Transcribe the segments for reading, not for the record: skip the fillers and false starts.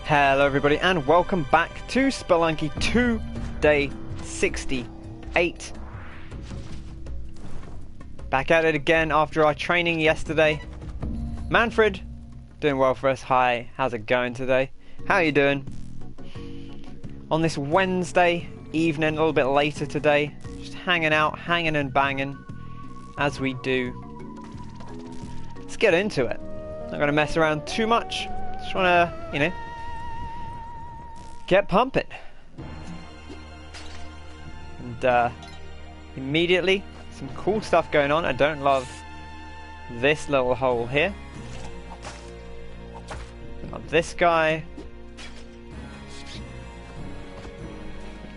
Hello everybody and welcome back to Spelunky 2 day 68. Back at it again after our training yesterday. Manfred, doing well for us. Hi, how's it going today? How are you doing? On this Wednesday evening, a little bit later today, just hanging out, hanging and banging, as we do. Let's get into it. Not going to mess around too much. Just want to, get pumping. And immediately, some cool stuff going on. I don't love this little hole here. Love this guy.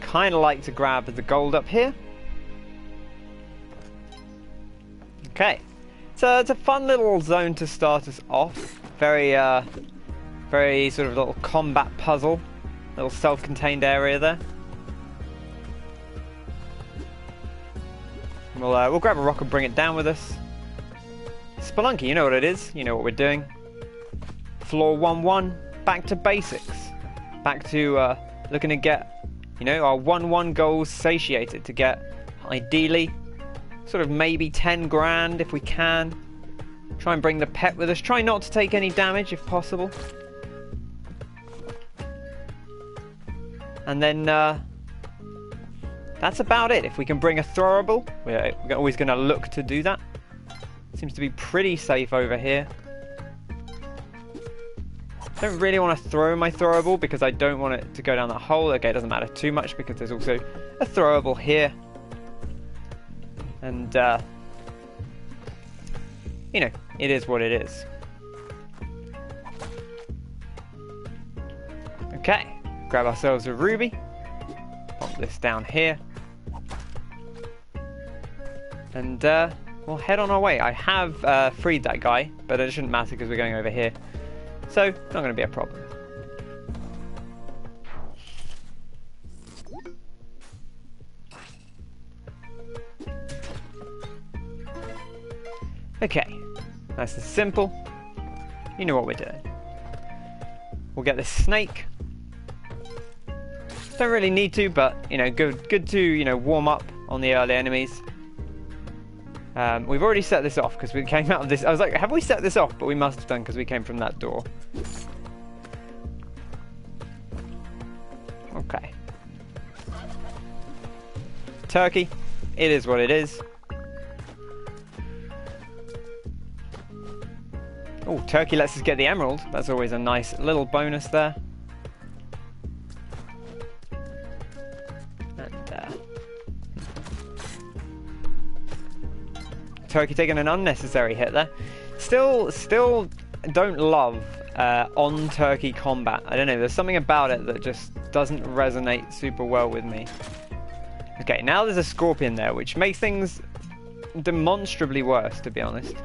Kind of like to grab the gold up here. Okay, so it's a fun little zone to start us off. Very sort of little combat puzzle. Little self-contained area there. We'll grab a rock and bring it down with us. Spelunky, you know what it is. You know what we're doing. Floor 1-1, back to basics. Back to looking to get, our 1-1 goals satiated. To get, ideally, sort of maybe 10 grand if we can. Try and bring the pet with us. Try not to take any damage if possible. And then that's about it. If we can bring a throwable, we're always going to look to do that. Seems to be pretty safe over here. Don't really want to throw my throwable because I don't want it to go down that hole. Okay, it doesn't matter too much because there's also a throwable here. And, it is what it is. Okay. Grab ourselves a ruby, pop this down here, and we'll head on our way. I have freed that guy, but it shouldn't matter because we're going over here, so not going to be a problem. Okay, nice and simple. You know what we're doing. We'll get this snake. Don't really need to, but good to warm up on the early enemies. We've already set this off because we came out of this. I was like, have we set this off? But we must have done because we came from that door. Okay. Turkey. It is what it is. Oh, turkey lets us get the emerald. That's always a nice little bonus there. Turkey taking an unnecessary hit there. Still don't love on turkey combat. I don't know, there's something about it that just doesn't resonate super well with me. Okay, now there's a scorpion there, which makes things demonstrably worse, to be honest.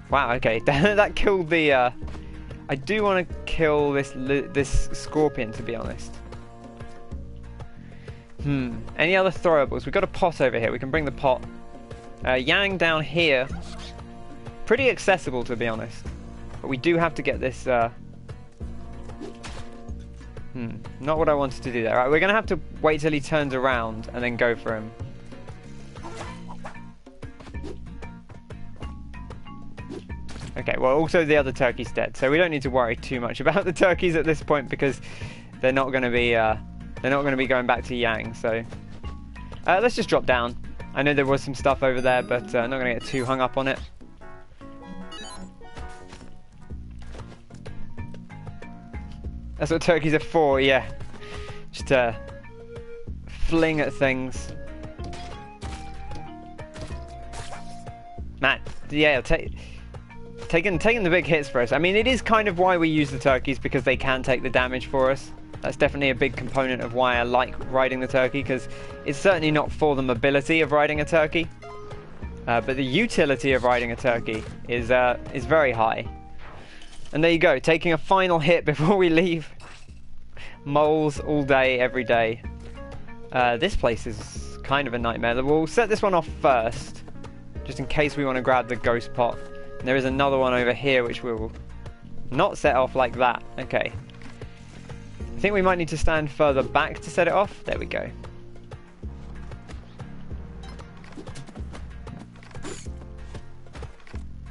Wow, okay, that killed the... I do want to kill this scorpion, to be honest. Any other throwables? We've got a pot over here. We can bring the pot. Yang down here, pretty accessible to be honest, but we do have to get this, not what I wanted to do there. Right, we're going to have to wait till he turns around and then go for him. Okay, well also the other turkey's dead, so we don't need to worry too much about the turkeys at this point because they're not going to be going back to Yang, so let's just drop down. I know there was some stuff over there, but I'm not going to get too hung up on it. That's what turkeys are for, yeah. Just to fling at things. Man, yeah, taking the big hits for us. I mean, it is kind of why we use the turkeys, because they can take the damage for us. That's definitely a big component of why I like riding the turkey, because it's certainly not for the mobility of riding a turkey, but the utility of riding a turkey is very high. And there you go, taking a final hit before we leave. Moles all day, every day. This place is kind of a nightmare. We'll set this one off first, just in case we want to grab the ghost pot. And there is another one over here which we'll not set off like that. Okay. think we might need to stand further back to set it off. There we go.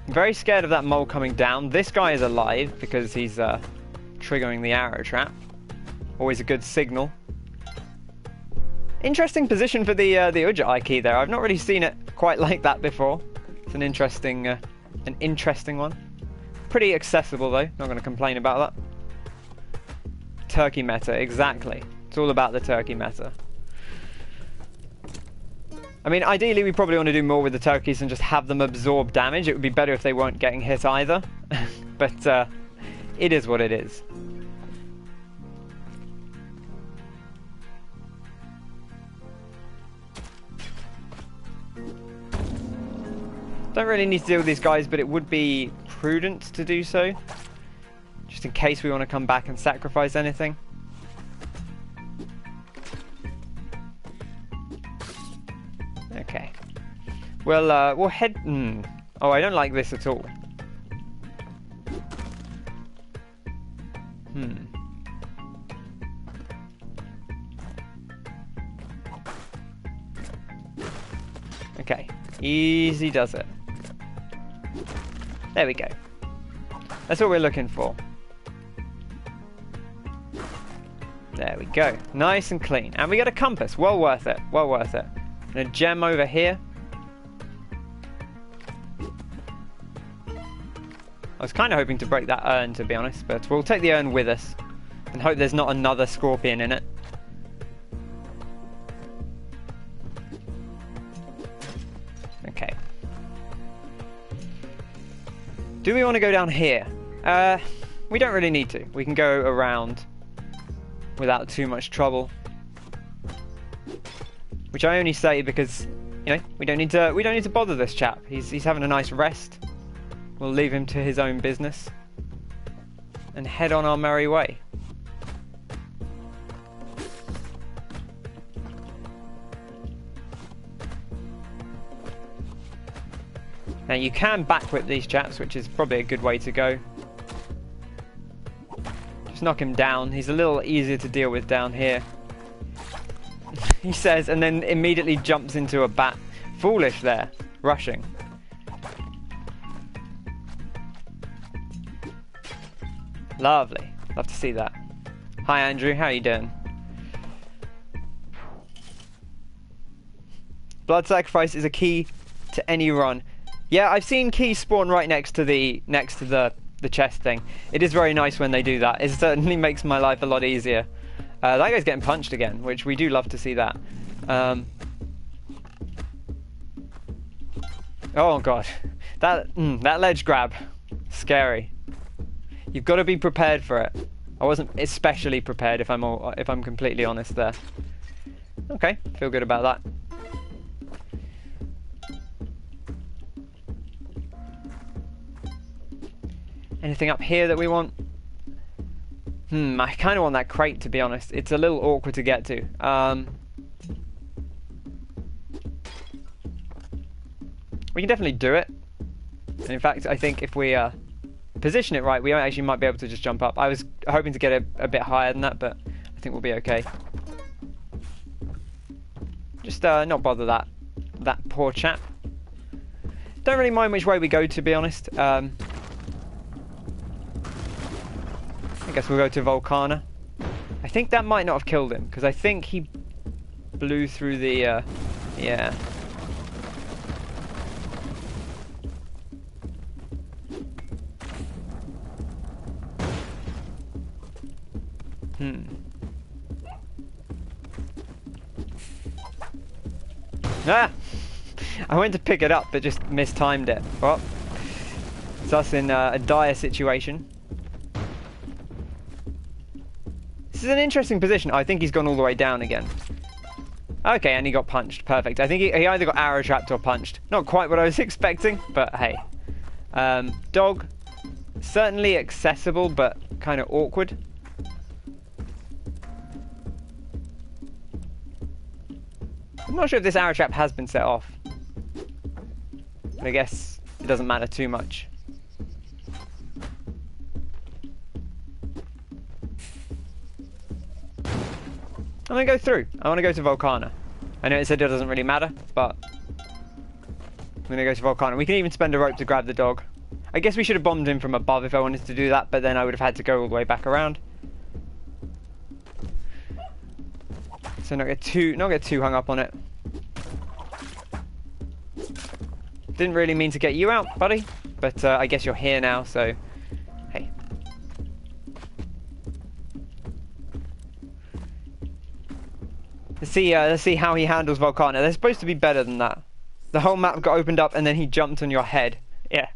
I'm very scared of that mole coming down. This guy is alive because he's triggering the arrow trap. Always a good signal. Interesting position for the Ujjayi key there. I've not really seen it quite like that before. It's an interesting one. Pretty accessible though. Not going to complain about that. Turkey meta, exactly. It's all about the turkey meta. I mean, ideally we probably want to do more with the turkeys and just have them absorb damage. It would be better if they weren't getting hit either. But it is what it is. Don't really need to deal with these guys, but it would be prudent to do so. Just in case we want to come back and sacrifice anything. Okay. Well, we'll head... Oh, I don't like this at all. Okay. Easy does it. There we go. That's what we're looking for. There we go. Nice and clean. And we got a compass. Well worth it. Well worth it. And a gem over here. I was kind of hoping to break that urn, to be honest, but we'll take the urn with us and hope there's not another scorpion in it. Okay. Do we want to go down here? We don't really need to. We can go around without too much trouble. Which I only say because, you know, we don't need to bother this chap. He's having a nice rest. We'll leave him to his own business and head on our merry way. Now you can backwhip these chaps, which is probably a good way to go. Just knock him down. He's a little easier to deal with down here. He says, and then immediately jumps into a bat. Foolish there, rushing. Lovely. Love to see that. Hi Andrew, how you doing? Blood sacrifice is a key to any run. Yeah, I've seen keys spawn right next to the chest thing. It is very nice when they do that. It certainly makes my life a lot easier. That guy's getting punched again, which we do love to see that. Oh god, that ledge grab, scary. You've got to be prepared for it. I wasn't especially prepared, if I'm completely honest there. Okay, feel good about that. Anything up here that we want? I kind of want that crate, to be honest. It's a little awkward to get to. We can definitely do it. And in fact, I think if we position it right, we actually might be able to just jump up. I was hoping to get a bit higher than that, but I think we'll be okay. Just not bother that poor chap. Don't really mind which way we go, to be honest. I guess we'll go to Volcana. I think that might not have killed him, because I think he blew through the... yeah. Ah! I went to pick it up, but just mistimed it. Well, it's us in a dire situation. This is an interesting position. I think he's gone all the way down again. Okay, and he got punched. Perfect. I think he either got arrow trapped or punched. Not quite what I was expecting, but hey. Dog, certainly accessible, but kind of awkward. I'm not sure if this arrow trap has been set off. But I guess it doesn't matter too much. I'm gonna go through. I want to go to Volcana. I know it said it doesn't really matter, but I'm gonna go to Volcana. We can even spend a rope to grab the dog. I guess we should have bombed him from above if I wanted to do that, but then I would have had to go all the way back around. So not get too hung up on it. Didn't really mean to get you out, buddy, but I guess you're here now, so hey. Let's see how he handles Volcana. They're supposed to be better than that. The whole map got opened up and then he jumped on your head. Yeah.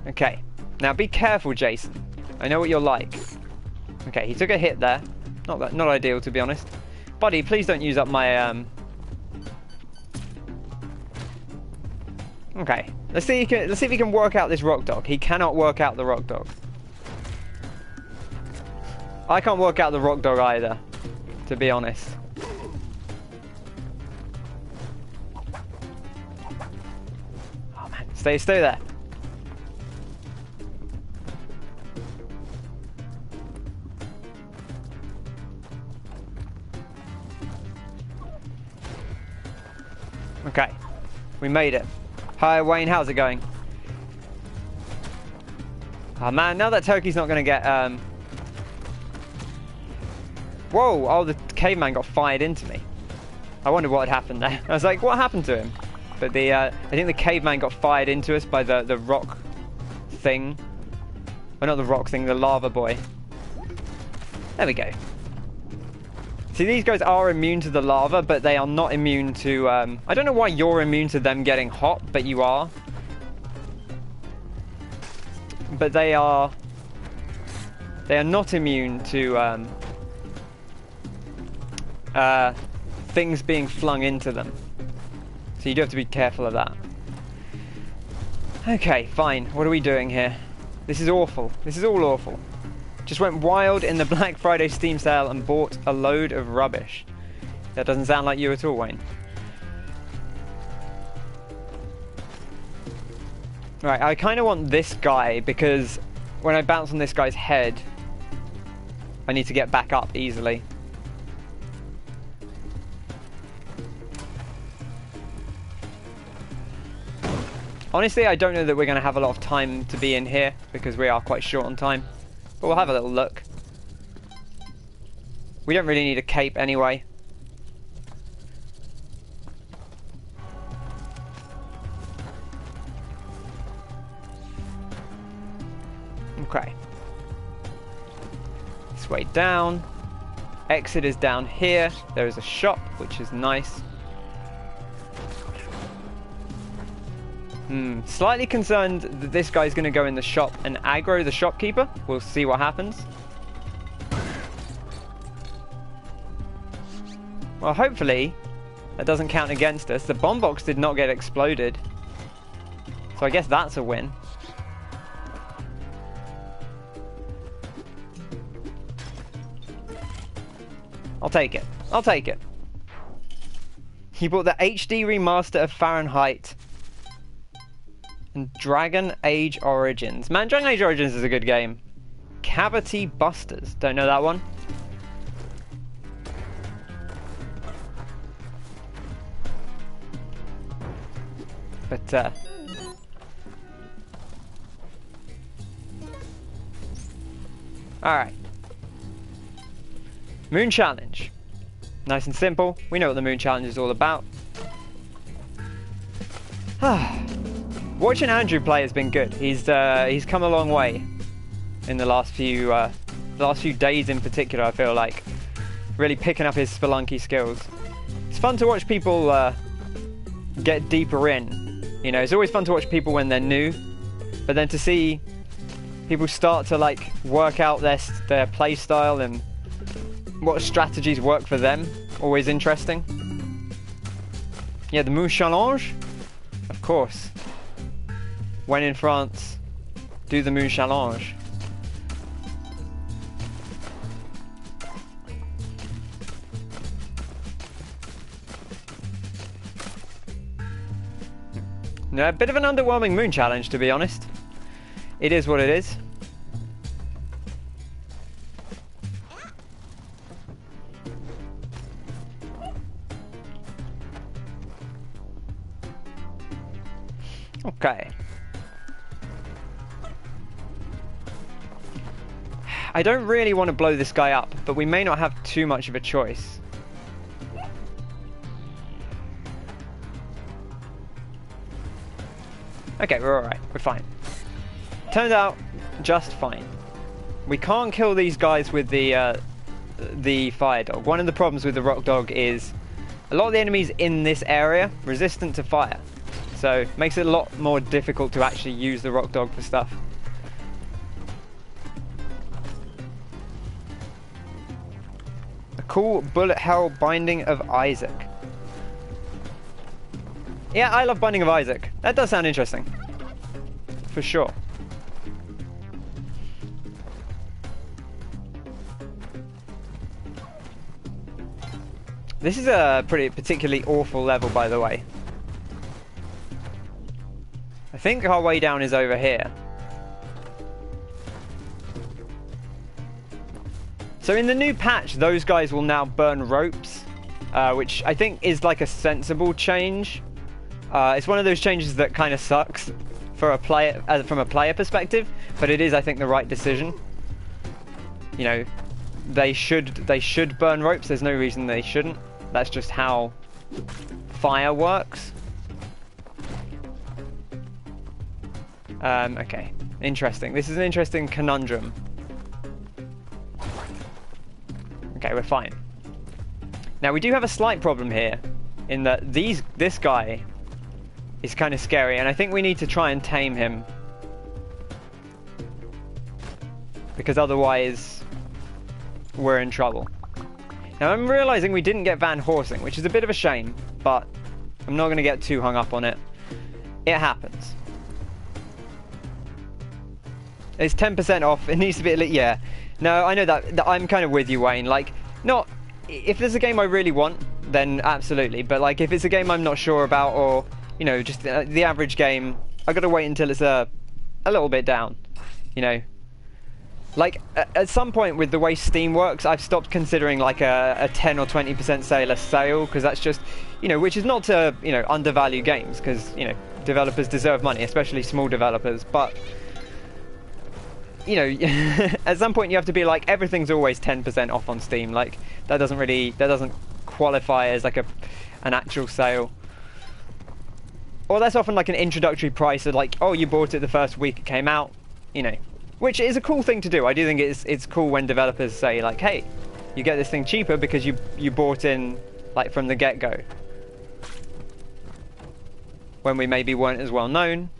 Okay. Now be careful, Jason. I know what you're like. Okay, he took a hit there. Not ideal, to be honest. Buddy, please don't use up my Okay. Let's see if he can work out this rock dog. He cannot work out the rock dog. I can't work out the rock dog either, to be honest. Oh man, stay there. Okay, we made it. Hi Wayne, how's it going? Oh man, now that turkey's not gonna get Whoa! Oh, the caveman got fired into me. I wondered what had happened there. I was like, what happened to him? But I think the caveman got fired into us by the rock thing. Well, not the rock thing, the lava boy. There we go. See, these guys are immune to the lava, but they are not immune to... I don't know why you're immune to them getting hot, but you are. But they are not immune to... things being flung into them. So you do have to be careful of that. Okay, fine. What are we doing here? This is awful. This is all awful. Just went wild in the Black Friday Steam sale and bought a load of rubbish. That doesn't sound like you at all, Wayne. Right, I kind of want this guy because when I bounce on this guy's head, I need to get back up easily. Honestly, I don't know that we're going to have a lot of time to be in here because we are quite short on time. But we'll have a little look. We don't really need a cape anyway. Okay. This way down. Exit is down here. There is a shop, which is nice. Slightly concerned that this guy's going to go in the shop and aggro the shopkeeper. We'll see what happens. Well, hopefully that doesn't count against us. The bomb box did not get exploded. So I guess that's a win. I'll take it. I'll take it. He bought the HD remaster of Fahrenheit. And Dragon Age Origins. Man, Dragon Age Origins is a good game. Cavity Busters. Don't know that one. But, alright. Moon Challenge. Nice and simple. We know what the Moon Challenge is all about. Watching Andrew play has been good. He's come a long way in the last few days in particular. I feel like really picking up his Spelunky skills. It's fun to watch people get deeper in. You know, it's always fun to watch people when they're new, but then to see people start to like work out their play style and what strategies work for them. Always interesting. Yeah, the Moon Challenge, of course. When in France, do the Moon Challenge. No, a bit of an underwhelming Moon Challenge, to be honest. It is what it is. Okay. I don't really want to blow this guy up, but we may not have too much of a choice. Okay, we're alright. We're fine. Turns out, just fine. We can't kill these guys with the fire dog. One of the problems with the rock dog is a lot of the enemies in this area resistant to fire. So, it makes it a lot more difficult to actually use the rock dog for stuff. Cool bullet hell Binding of Isaac. Yeah, I love Binding of Isaac. That does sound interesting. For sure. This is a particularly awful level, by the way. I think our way down is over here. So in the new patch, those guys will now burn ropes, which I think is like a sensible change. It's one of those changes that kind of sucks for a player, from a player perspective, but it is, I think, the right decision. You know, they should burn ropes. There's no reason they shouldn't. That's just how fire works. Okay, interesting. This is an interesting conundrum. Okay, we're fine. Now we do have a slight problem here, in that this guy is kind of scary, and I think we need to try and tame him, because otherwise we're in trouble. Now I'm realizing we didn't get Van Horsing, which is a bit of a shame, but I'm not going to get too hung up on it. It happens. It's 10% off. It needs to be at least, yeah. No, I know that I'm kind of with you, Wayne. Like, not if there's a game I really want, then absolutely. But like, if it's a game I'm not sure about, or you know, just the average game, I got to wait until it's a little bit down. You know, like at some point with the way Steam works, I've stopped considering like a 10 or 20% sale, because that's just, you know, which is not to, you know, undervalue games, because you know developers deserve money, especially small developers, but. You know, at some point you have to be like, everything's always 10% off on Steam. Like, that doesn't qualify as like an actual sale. Or that's often like an introductory price of like, oh, you bought it the first week it came out, you know. Which is a cool thing to do. I do think it's cool when developers say like, hey, you get this thing cheaper because you bought in like from the get-go. When we maybe weren't as well known.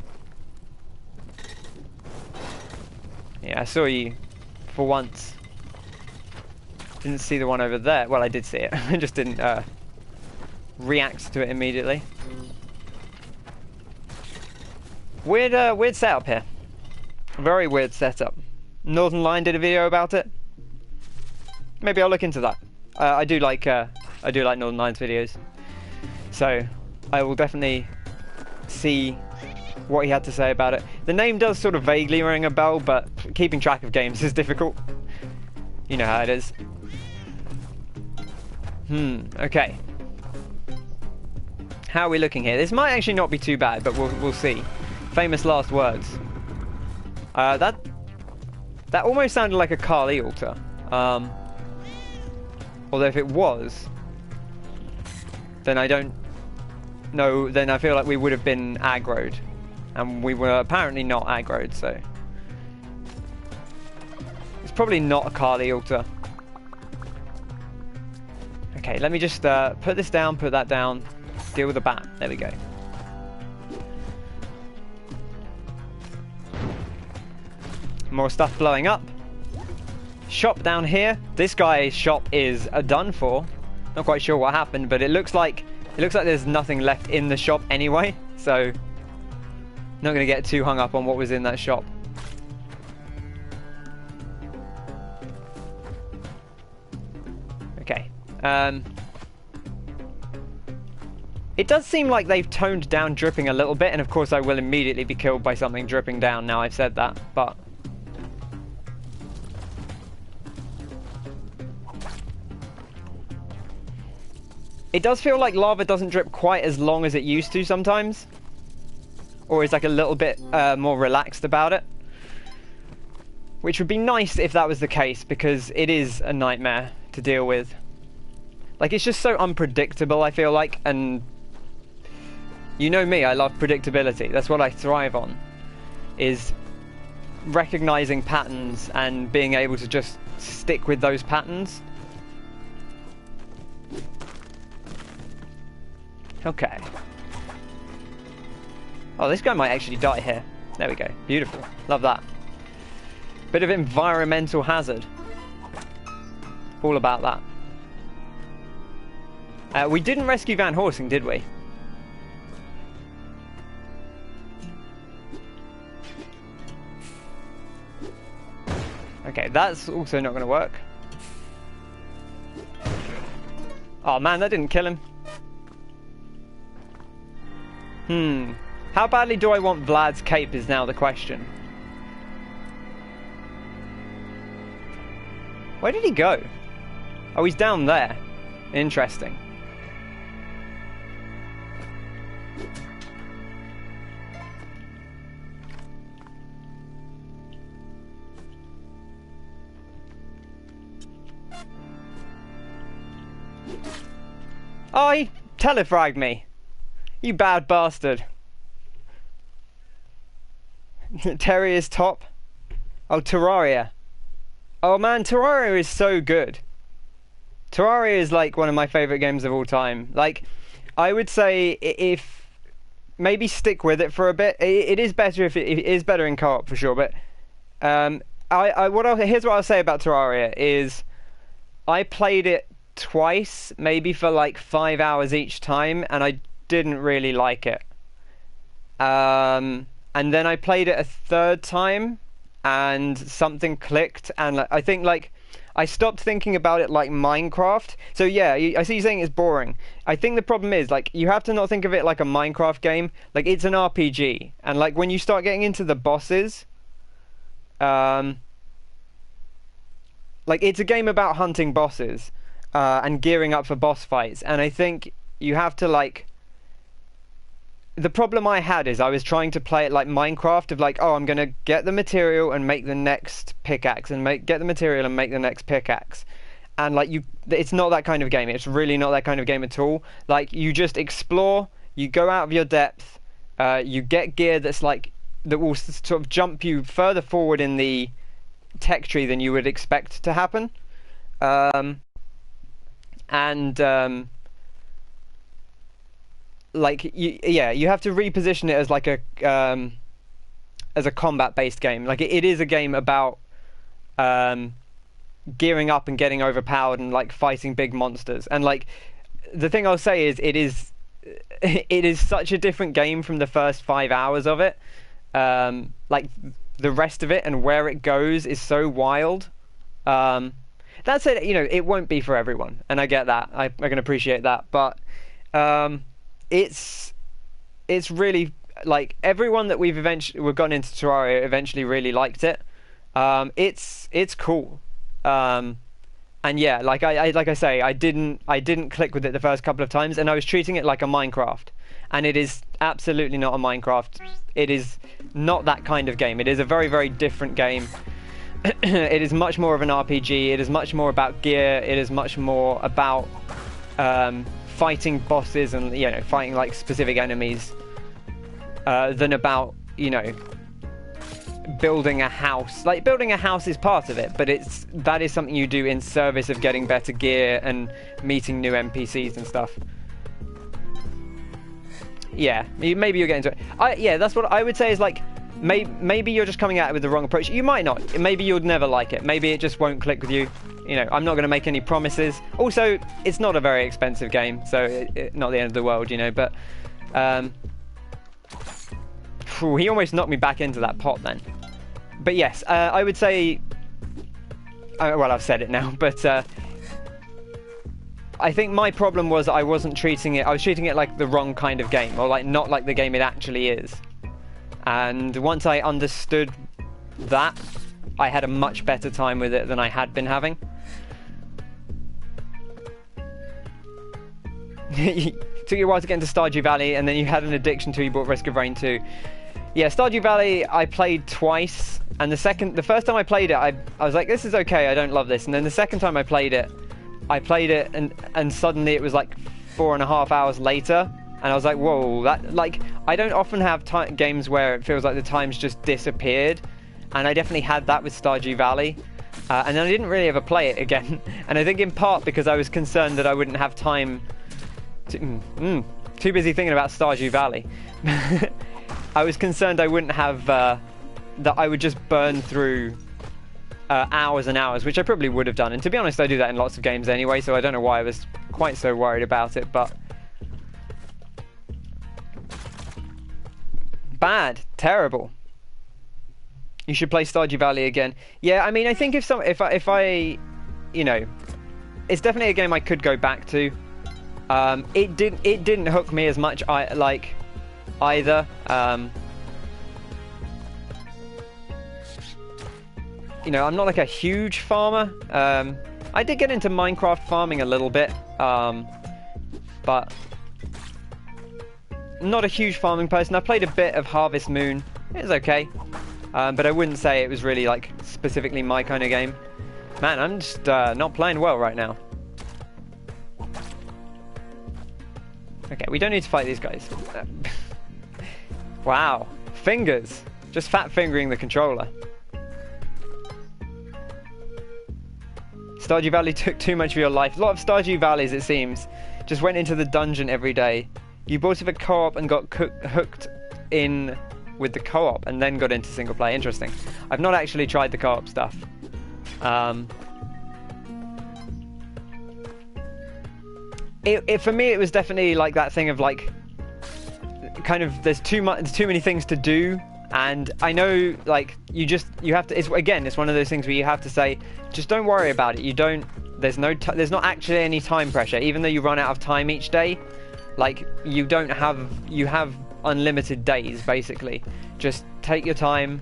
Yeah, I saw you for once. Didn't see the one over there. Well, I did see it. I just didn't react to it immediately. Weird setup here. Very weird setup. Northern Lion did a video about it. Maybe I'll look into that. I do like Northern Lion's videos, so I will definitely see what he had to say about it. The name does sort of vaguely ring a bell, but keeping track of games is difficult. You know how it is. Okay. How are we looking here? This might actually not be too bad, but we'll see. Famous last words. That almost sounded like a Kali altar. Although if it was, then I don't know. Then I feel like we would have been aggroed. And we were apparently not aggroed, so it's probably not a Kali altar. Okay, let me just put this down, put that down, deal with the bat. There we go. More stuff blowing up. Shop down here. This guy's shop is done for. Not quite sure what happened, but it looks like there's nothing left in the shop anyway, so. Not going to get too hung up on what was in that shop. Okay. It does seem like they've toned down dripping a little bit, and of course I will immediately be killed by something dripping down now I've said that, but... It does feel like lava doesn't drip quite as long as it used to sometimes. or is like a little bit more relaxed about it. Which would be nice if that was the case, because it is a nightmare to deal with. Like, it's just so unpredictable, I feel like, and you know me, I love predictability. That's what I thrive on, is recognizing patterns and being able to just stick with those patterns. Okay. Oh, this guy might actually die here. There we go. Beautiful. Love that. Bit of environmental hazard. All about that. We didn't rescue Van Horsing, did we? Okay, that's also not going to work. Oh man, that didn't kill him. How badly do I want Vlad's cape is now the question. Where did he go? Oh, he's down there. Interesting. Oh, he telefragged me. You bad bastard. Terrier's top. Oh, Terraria. Oh man, Terraria is so good. Terraria is like one of my favourite games of all time. Like, I would say if maybe stick with it for a bit. It is better if it is better in co-op for sure. But here's what I'll say about Terraria is I played it twice, maybe for like 5 hours each time, and I didn't really like it. And then I played it a third time, and something clicked, and I think like I stopped thinking about it like Minecraft. So yeah, I see you saying it's boring. I think the problem is like you have to not think of it like a Minecraft game. Like, it's an RPG, and like when you start getting into the bosses, like it's a game about hunting bosses and gearing up for boss fights, and I think you have to like. The problem I had is I was trying to play it like Minecraft, of like, oh, I'm gonna get the material and make the next pickaxe, and get the material and make the next pickaxe, and like it's not that kind of game. It's really not that kind of game at all. Like, you just explore, you go out of your depth, you get gear that will sort of jump you further forward in the tech tree than you would expect to happen, like you have to reposition it as like a combat-based game. Like, it is a game about gearing up and getting overpowered and like fighting big monsters. And like the thing I'll say is it is such a different game from the first 5 hours of it. Like, the rest of it and where it goes is so wild. That said, you know, it won't be for everyone, and I get that. I can appreciate that, but it's really, like, everyone that we've gotten into Terraria eventually really liked it. It's cool, and yeah, like I say, I didn't click with it the first couple of times, and I was treating it like a Minecraft, and it is absolutely not a Minecraft. It is not that kind of game. It is a very, very different game. It is much more of an RPG. It is much more about gear. It is much more about fighting bosses and, you know, fighting like specific enemies than about, you know, building a house. Like, building a house is part of it, but that is something you do in service of getting better gear and meeting new NPCs and stuff. Yeah, maybe you're getting to it. Yeah, that's what I would say is like, maybe you're just coming at it with the wrong approach. You might not. Maybe you'll never like it. Maybe it just won't click with you. You know, I'm not going to make any promises. Also, it's not a very expensive game, so not the end of the world, you know. But he almost knocked me back into that pot then. But yes, I would say. Well, I've said it now, but I think my problem was I wasn't treating it. I was treating it like the wrong kind of game, or like not like the game it actually is. And once I understood that, I had a much better time with it than I had been having. Took you a while to get into Stardew Valley, and then you had an addiction till you bought Risk of Rain 2. Yeah, Stardew Valley I played twice, and the first time I played it, I was like, this is okay, I don't love this. And then the second time I played it, and suddenly it was like 4.5 hours later, and I was like, whoa, that, like, I don't often have games where it feels like the time's just disappeared, and I definitely had that with Stardew Valley. And then I didn't really ever play it again, and I think in part because I was concerned that I wouldn't have time to, too busy thinking about Stardew Valley. I was concerned I wouldn't have, that I would just burn through hours and hours, which I probably would have done, and to be honest I do that in lots of games anyway, so I don't know why I was quite so worried about it, but... Bad. Terrible. You should play Stardew Valley again. Yeah, I mean, I think if I, you know, it's definitely a game I could go back to. It didn't hook me as much, either. You know, I'm not like a huge farmer. I did get into Minecraft farming a little bit, but not a huge farming person. I played a bit of Harvest Moon. It was okay. But I wouldn't say it was really, like, specifically my kind of game. Man, I'm just not playing well right now. Okay, we don't need to fight these guys. Wow. Fingers. Just fat fingering the controller. Stardew Valley took too much of your life. A lot of Stardew Valleys, it seems, just went into the dungeon every day. You bought it for co-op and got hooked in... with the co-op and then got into single play. Interesting. I've not actually tried the co-op stuff. For me it was definitely like that thing of like kind of there's too many things to do, and I know like you have to, it's one of those things where you have to say just don't worry about it. There's not actually any time pressure, even though you run out of time each day. Like you have unlimited days, basically. Just take your time,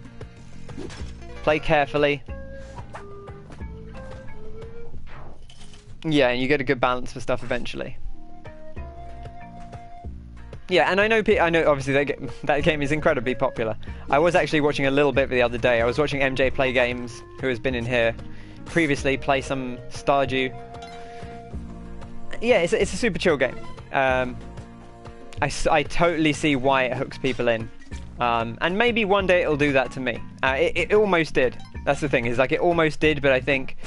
play carefully. Yeah, and you get a good balance for stuff eventually. Yeah, and I know obviously that game is incredibly popular. I was actually watching a little bit the other day. I was watching MJ Play Games, who has been in here previously, play some Stardew. Yeah, it's a super chill game. I totally see why it hooks people in, and maybe one day it'll do that to me. It almost did. That's the thing, is like it almost did, but I think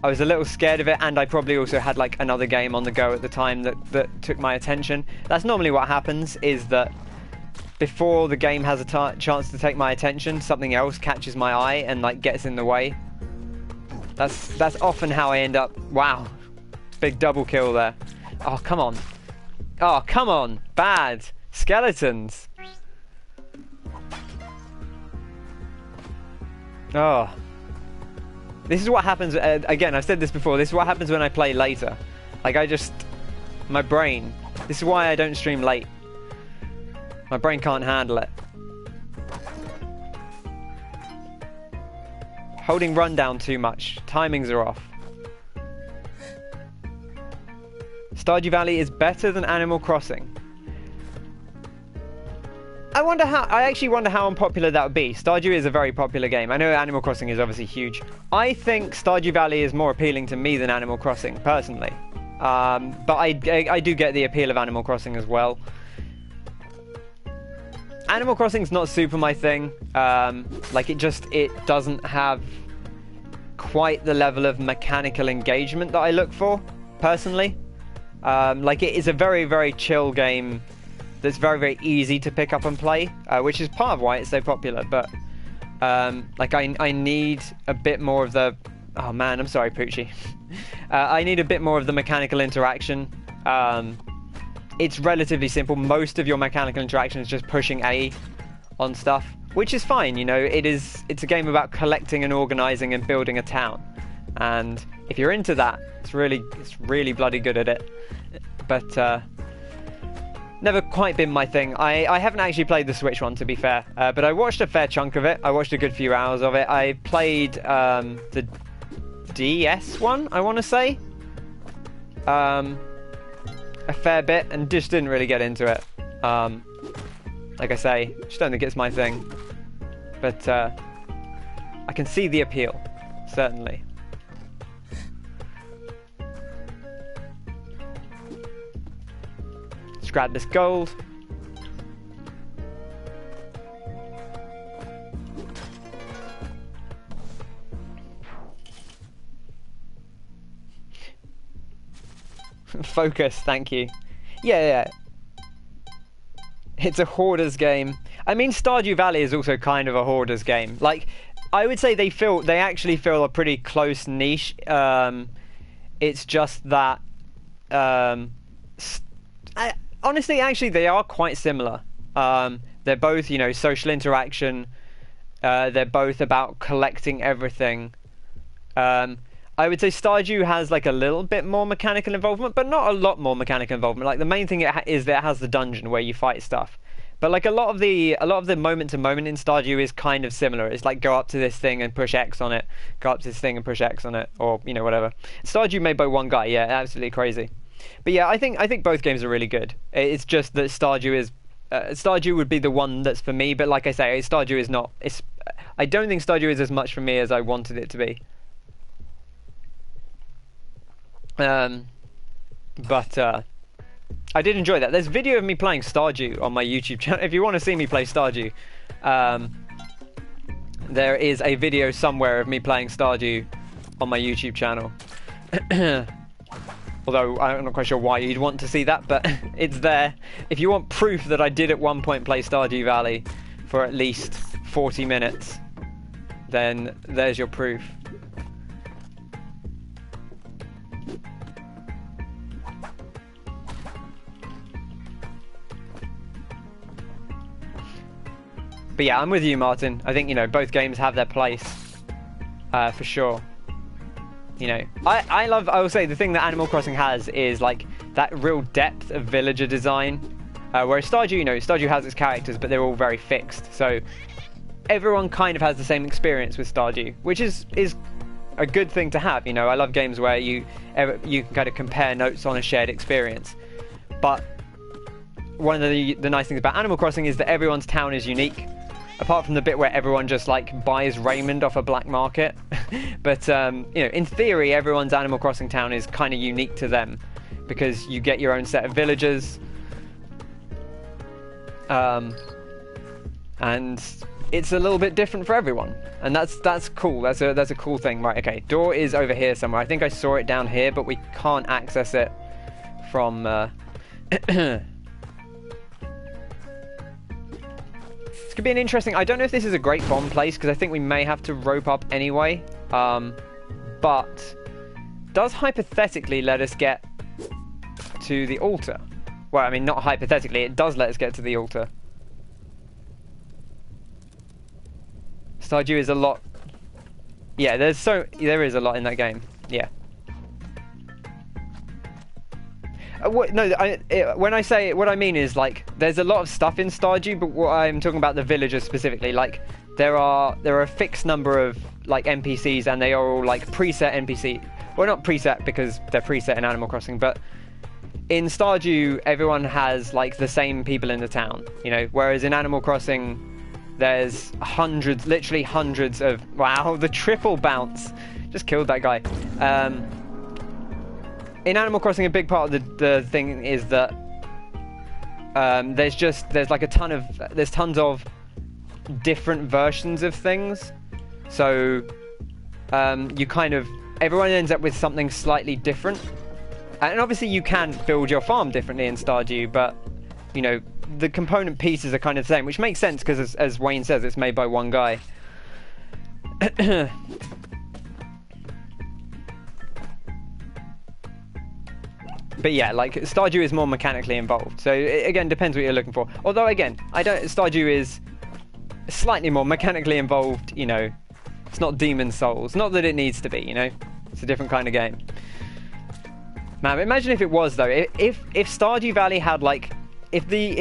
I was a little scared of it, and I probably also had like another game on the go at the time that took my attention. That's normally what happens, is that before the game has a chance to take my attention, something else catches my eye and like gets in the way. That's often how I end up. Wow, big double kill there. Oh, come on. Oh, come on. Bad. Skeletons. Oh. This is what happens, again, I've said this before, this is what happens when I play later. Like, my brain, this is why I don't stream late. My brain can't handle it. Holding run down too much. Timings are off. Stardew Valley is better than Animal Crossing. I actually wonder how unpopular that would be. Stardew is a very popular game. I know Animal Crossing is obviously huge. I think Stardew Valley is more appealing to me than Animal Crossing, personally. But I do get the appeal of Animal Crossing as well. Animal Crossing's not super my thing. Like it doesn't have quite the level of mechanical engagement that I look for, personally. Like it is a very, very chill game that's very, very easy to pick up and play, which is part of why it's so popular. But like I need a bit more of the... Oh man, I'm sorry, Poochie. I need a bit more of the mechanical interaction. It's relatively simple. Most of your mechanical interaction is just pushing A on stuff, which is fine. You know, it's a game about collecting and organizing and building a town. And if you're into that, it's really bloody good at it. But never quite been my thing. I haven't actually played the Switch one, to be fair, but I watched a fair chunk of it. I watched a good few hours of it. I played the DS one, I want to say, a fair bit, and just didn't really get into it. Like I say, just don't think it's my thing. But I can see the appeal, certainly. Let's grab this gold. Focus, thank you. Yeah. It's a hoarder's game. I mean, Stardew Valley is also kind of a hoarder's game. Like, I would say they actually fill a pretty close niche. It's just that, honestly, actually, they are quite similar. They're both, you know, social interaction. They're both about collecting everything. I would say Stardew has like a little bit more mechanical involvement, but not a lot more mechanical involvement. Like the main thing is that it has the dungeon where you fight stuff. But like a lot of the moment to moment in Stardew is kind of similar. It's like go up to this thing and push X on it, go up to this thing and push X on it, or you know whatever. Stardew made by one guy, yeah, absolutely crazy. But yeah, I think both games are really good. It's just that Stardew would be the one that's for me. But like I say, Stardew is not. I don't think Stardew is as much for me as I wanted it to be. But I did enjoy that. There's video of me playing Stardew on my YouTube channel. If you want to see me play Stardew, there is a video somewhere of me playing Stardew on my YouTube channel. Although I'm not quite sure why you'd want to see that, but it's there. If you want proof that I did at one point play Stardew Valley for at least 40 minutes, then there's your proof. But yeah, I'm with you, Martin. I think, you know, both games have their place, for sure. You know, I will say the thing that Animal Crossing has is like that real depth of villager design, whereas Stardew, you know, Stardew has its characters, but they're all very fixed. So everyone kind of has the same experience with Stardew, which is a good thing to have. You know, I love games where you can kind of compare notes on a shared experience. But one of the nice things about Animal Crossing is that everyone's town is unique. Apart from the bit where everyone just like buys Raymond off a black market. But you know, in theory, everyone's Animal Crossing town is kind of unique to them because you get your own set of villagers, and it's a little bit different for everyone, and that's cool. That's a cool thing, right? Okay, door is over here somewhere. I think I saw it down here, but we can't access it from. This could be an interesting. I don't know if this is a great bomb place because I think we may have to rope up anyway. But does hypothetically let us get to the altar? Well, I mean, not hypothetically. It does let us get to the altar. Stardew is a lot. Yeah, there is a lot in that game. Yeah. When I say what I mean is like there's a lot of stuff in Stardew, but what I'm talking about the villagers specifically. Like there are a fixed number of like NPCs, and they are all like preset NPC. Well, not preset because they're preset in Animal Crossing, but in Stardew everyone has like the same people in the town. You know, whereas in Animal Crossing there's hundreds, literally hundreds of. Wow, the triple bounce just killed that guy. In Animal Crossing, a big part of the thing is that there's like tons of different versions of things. So you kind of everyone ends up with something slightly different, and obviously you can build your farm differently in Stardew, but you know the component pieces are kind of the same, which makes sense because as Wayne says, it's made by one guy. But yeah, like Stardew is more mechanically involved, so it again depends what you're looking for. Although again, Stardew is slightly more mechanically involved. You know, it's not Demon Souls. Not that it needs to be. You know, it's a different kind of game. Man, imagine if it was though. If Stardew Valley had like, if the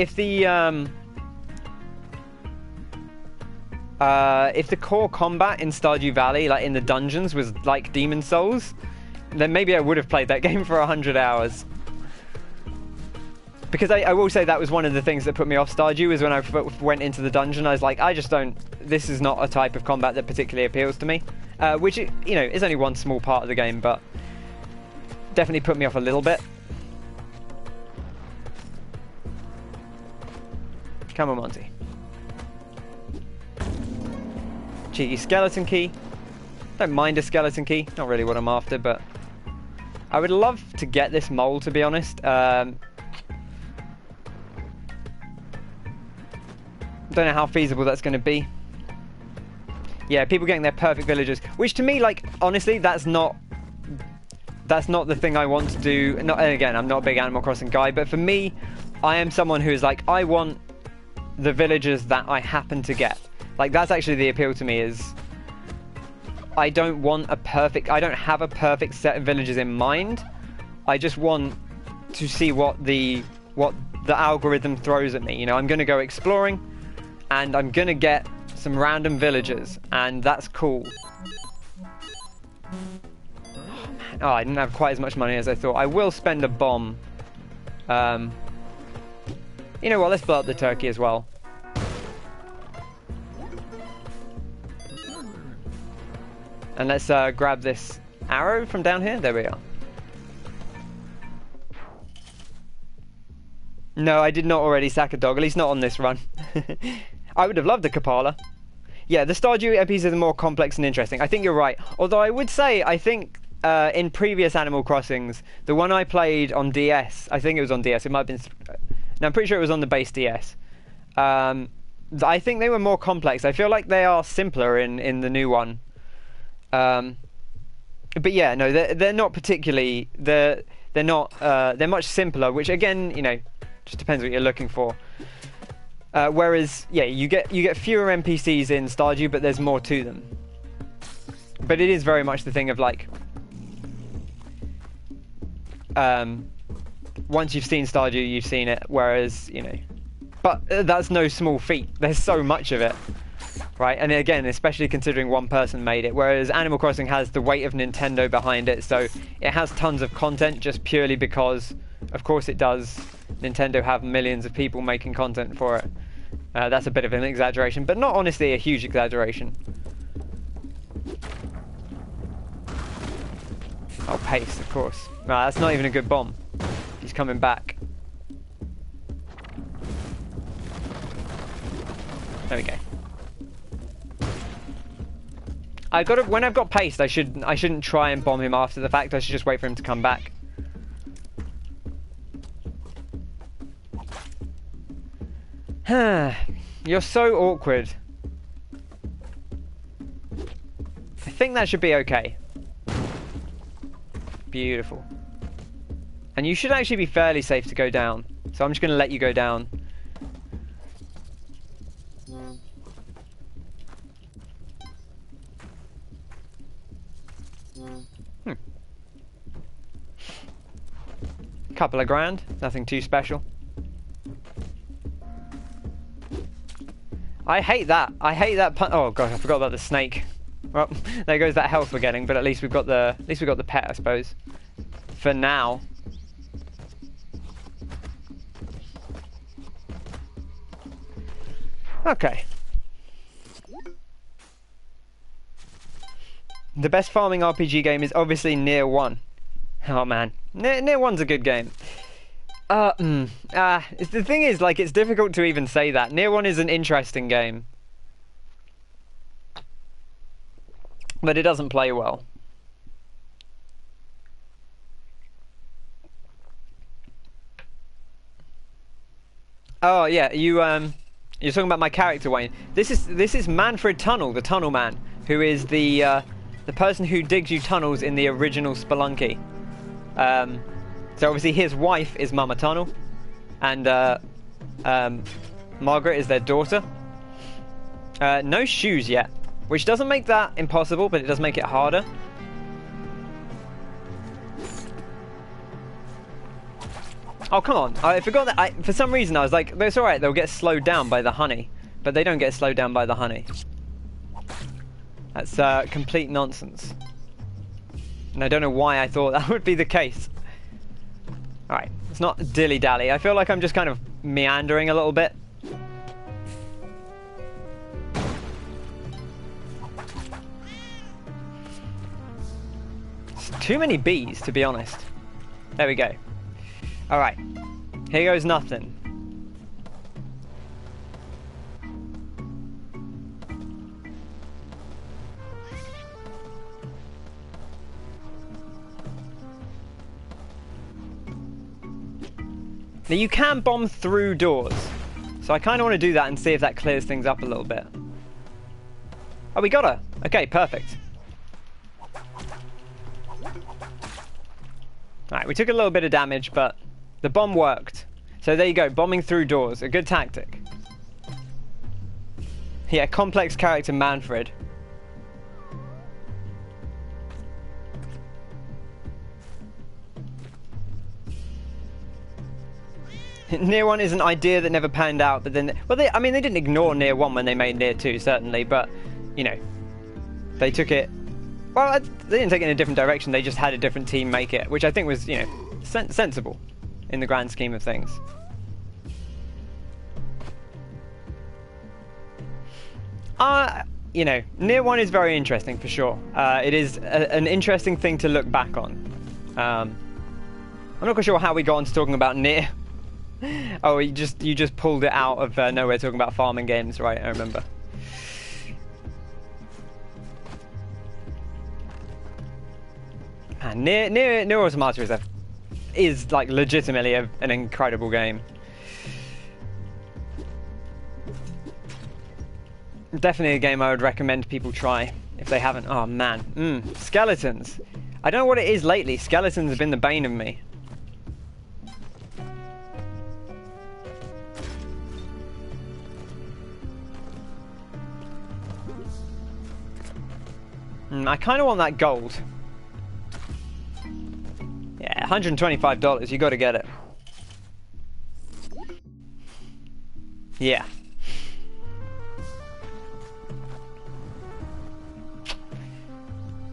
core combat in Stardew Valley, like in the dungeons, was like Demon Souls, then maybe I would have played that game for 100 hours. because I will say that was one of the things that put me off Stardew, is when I went into the dungeon, I was like, I just don't, this is not a type of combat that particularly appeals to me. Which, you know, is only one small part of the game, but definitely put me off a little bit. Come on, Monty. Cheeky skeleton key. Don't mind a skeleton key. Not really what I'm after, but I would love to get this mole, to be honest. Don't know how feasible that's going to be. Yeah, people getting their perfect villagers, which to me, like, honestly, that's not the thing I want to do. And again, I'm not a big Animal Crossing guy, but for me, I am someone who is like, I want the villagers that I happen to get. Like, that's actually the appeal to me, is I don't have a perfect set of villagers in mind. I just want to see what the algorithm throws at me. You know, I'm going to go exploring and I'm going to get some random villagers, and that's cool. Oh, I didn't have quite as much money as I thought. I will spend a bomb. You know what, let's blow up the turkey as well. And let's grab this arrow from down here. There we are. No, I did not already sack a dog, at least not on this run. I would have loved a Kapala. Yeah, the Stardew EPs are more complex and interesting. I think you're right. Although I would say, I think in previous Animal Crossings, the one I played on DS, I think it was on DS, it might have been... No, I'm pretty sure it was on the base DS. I think they were more complex. I feel like they are simpler in the new one. But yeah, no, they're not particularly... They're much simpler, which again, you know, just depends what you're looking for. Whereas, yeah, you get fewer NPCs in Stardew, but there's more to them. But it is very much the thing of like, once you've seen Stardew, you've seen it. Whereas, you know, but that's no small feat. There's so much of it, right? And again, especially considering one person made it. Whereas Animal Crossing has the weight of Nintendo behind it, so it has tons of content just purely because, of course, it does. Nintendo have millions of people making content for it. That's a bit of an exaggeration, but not honestly a huge exaggeration. Oh, paste, of course. No, that's not even a good bomb. He's coming back. There we go. When I've got paste, I shouldn't try and bomb him after the fact. I should just wait for him to come back. You're so awkward. I think that should be okay. Beautiful. And you should actually be fairly safe to go down. So I'm just going to let you go down. Couple of grand, nothing too special. I hate that. I hate that pun. Oh gosh, I forgot about the snake. Well, there goes that health we're getting, but at least we've got the pet, I suppose. For now. Okay. The best farming RPG game is obviously Nier 1. Oh man, Nier 1's a good game. The thing is, like, it's difficult to even say that. Nier 1 is an interesting game. But it doesn't play well. Oh yeah, you're talking about my character, Wayne. This is Manfred Tunnel, the Tunnel Man, who is the person who digs you tunnels in the original Spelunky. So obviously his wife is Mama Tunnel, and Margaret is their daughter. No shoes yet, which doesn't make that impossible, but it does make it harder. Oh, come on. I forgot that. For some reason, I was like, it's alright, they'll get slowed down by the honey. But they don't get slowed down by the honey. That's complete nonsense. And I don't know why I thought that would be the case. Alright, It's not dilly-dally. I feel like I'm just kind of meandering a little bit. It's too many bees, to be honest. There we go. Alright. Here goes nothing. Now you can bomb through doors, so I kind of want to do that and see if that clears things up a little bit. Oh, we got her! Okay, perfect. Alright, we took a little bit of damage, but the bomb worked. So there you go, bombing through doors, a good tactic. Yeah, complex character Manfred. Near 1 is an idea that never panned out, but then... Well, I mean, they didn't ignore Near 1 when they made Near 2, certainly, but, you know, they took it... Well, they didn't take it in a different direction, they just had a different team make it, which I think was, you know, sensible in the grand scheme of things. You know, Near 1 is very interesting, for sure. It is an interesting thing to look back on. I'm not quite sure how we got on to talking about Near. Oh, you just pulled it out of nowhere talking about farming games, right? I remember. Man, Near Automata is like legitimately an incredible game. Definitely a game I would recommend people try if they haven't. Oh man, skeletons. I don't know what it is lately. Skeletons have been the bane of me. I kind of want that gold. Yeah, $125, you gotta get it. Yeah.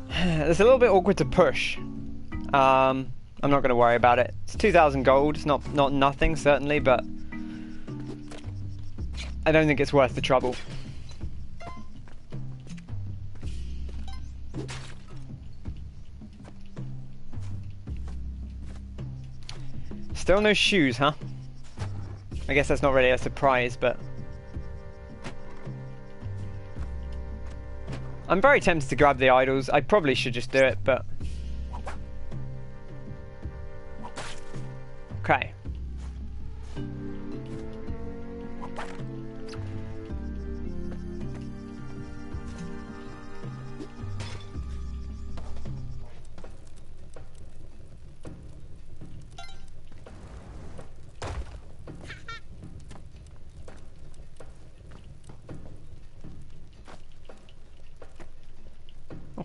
It's a little bit awkward to push. I'm not gonna worry about it. It's 2,000 gold, it's not nothing, certainly, but I don't think it's worth the trouble. Still no shoes, huh? I guess that's not really a surprise, but... I'm very tempted to grab the idols. I probably should just do it, but... Okay.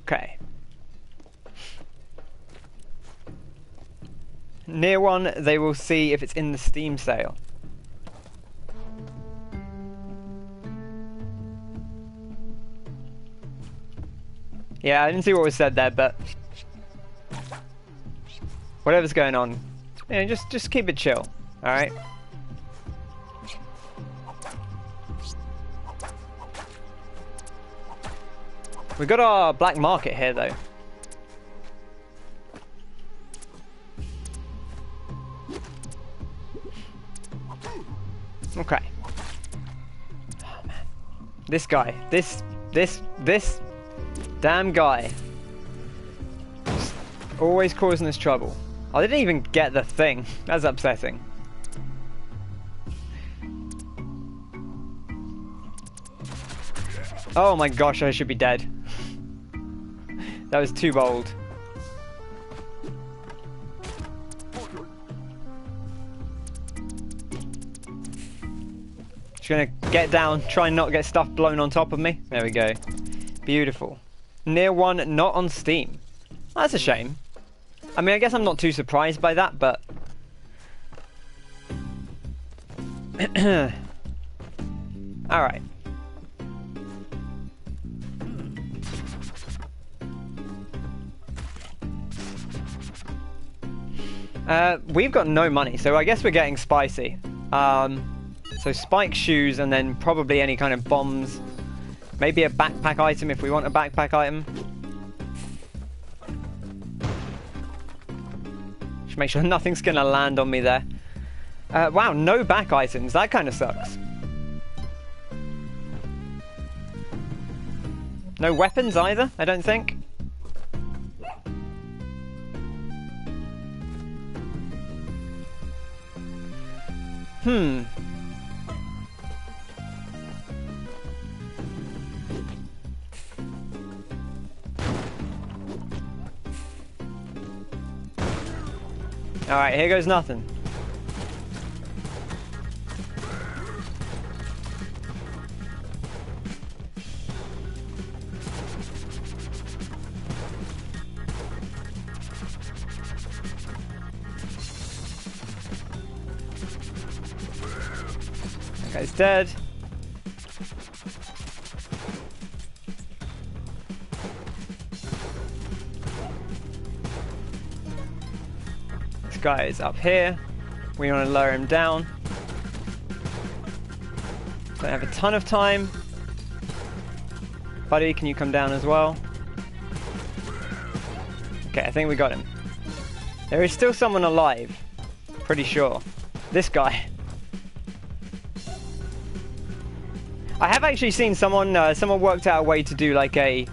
Okay. Near 1, they will see if it's in the Steam sale. Yeah, I didn't see what was said there, but whatever's going on, you know, just keep it chill, all right? We got our black market here, though. Okay. Oh man, this guy, this damn guy, just always causing us trouble. I didn't even get the thing. That's upsetting. Oh my gosh, I should be dead. That was too bold. Just gonna get down, try and not get stuff blown on top of me. There we go. Beautiful. Near 1, not on Steam. That's a shame. I mean, I guess I'm not too surprised by that, but... Alright. We've got no money, so I guess we're getting spicy. So spike shoes and then probably any kind of bombs. Maybe a backpack item if we want a backpack item. Just make sure nothing's gonna land on me there. Wow, no back items. That kind of sucks. No weapons either, I don't think. Alright, here goes nothing. That guy's dead. Guy is up here. We want to lower him down. Don't have a ton of time. Buddy, can you come down as well? Okay, I think we got him. There is still someone alive. Pretty sure. This guy. I have actually seen someone someone worked out a way to do like a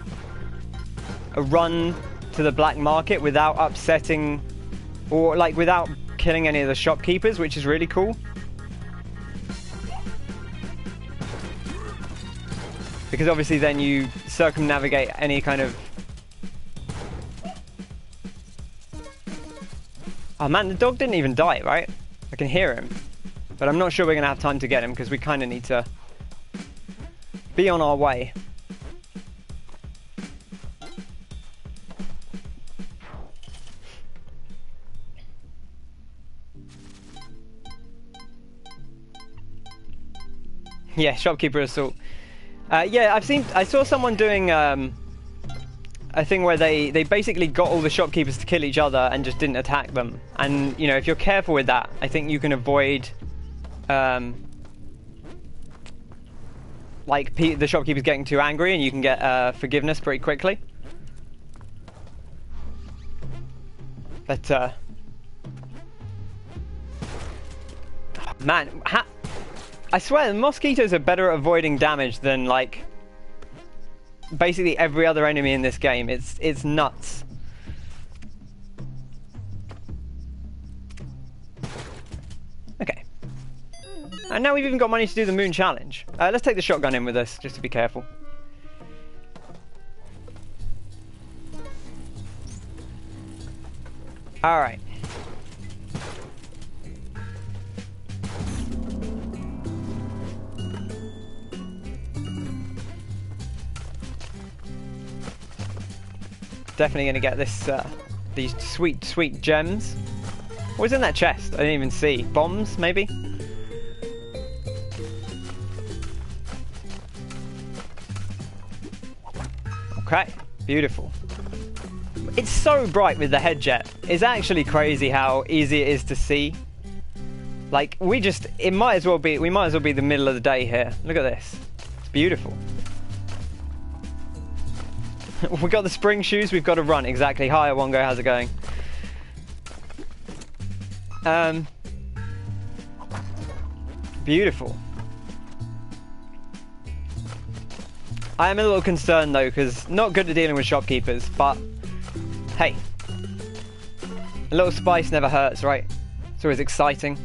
run to the black market without upsetting or like without killing any of the shopkeepers, which is really cool. Because obviously then you circumnavigate any kind of... Oh man, the dog didn't even die, right? I can hear him. But I'm not sure we're going to have time to get him because we kind of need to be on our way. Yeah, shopkeeper assault. Yeah, I saw someone doing a thing where they basically got all the shopkeepers to kill each other and just didn't attack them. And you know, if you're careful with that, I think you can avoid like the shopkeepers getting too angry, and you can get forgiveness pretty quickly. But man, I swear the mosquitoes are better at avoiding damage than like basically every other enemy in this game. It's nuts. Okay. And now we've even got money to do the moon challenge. Let's take the shotgun in with us, just to be careful. Alright. Definitely going to get this, these sweet, sweet gems. What was in that chest? I didn't even see. Bombs, maybe? Okay, beautiful. It's so bright with the head jet. It's actually crazy how easy it is to see. Like, we might as well be the middle of the day here. Look at this. It's beautiful. We got the spring shoes, we've got to run. Exactly. Hi, Wongo, how's it going? Beautiful. I am a little concerned though, because not good at dealing with shopkeepers, but hey, a little spice never hurts, right? It's always exciting.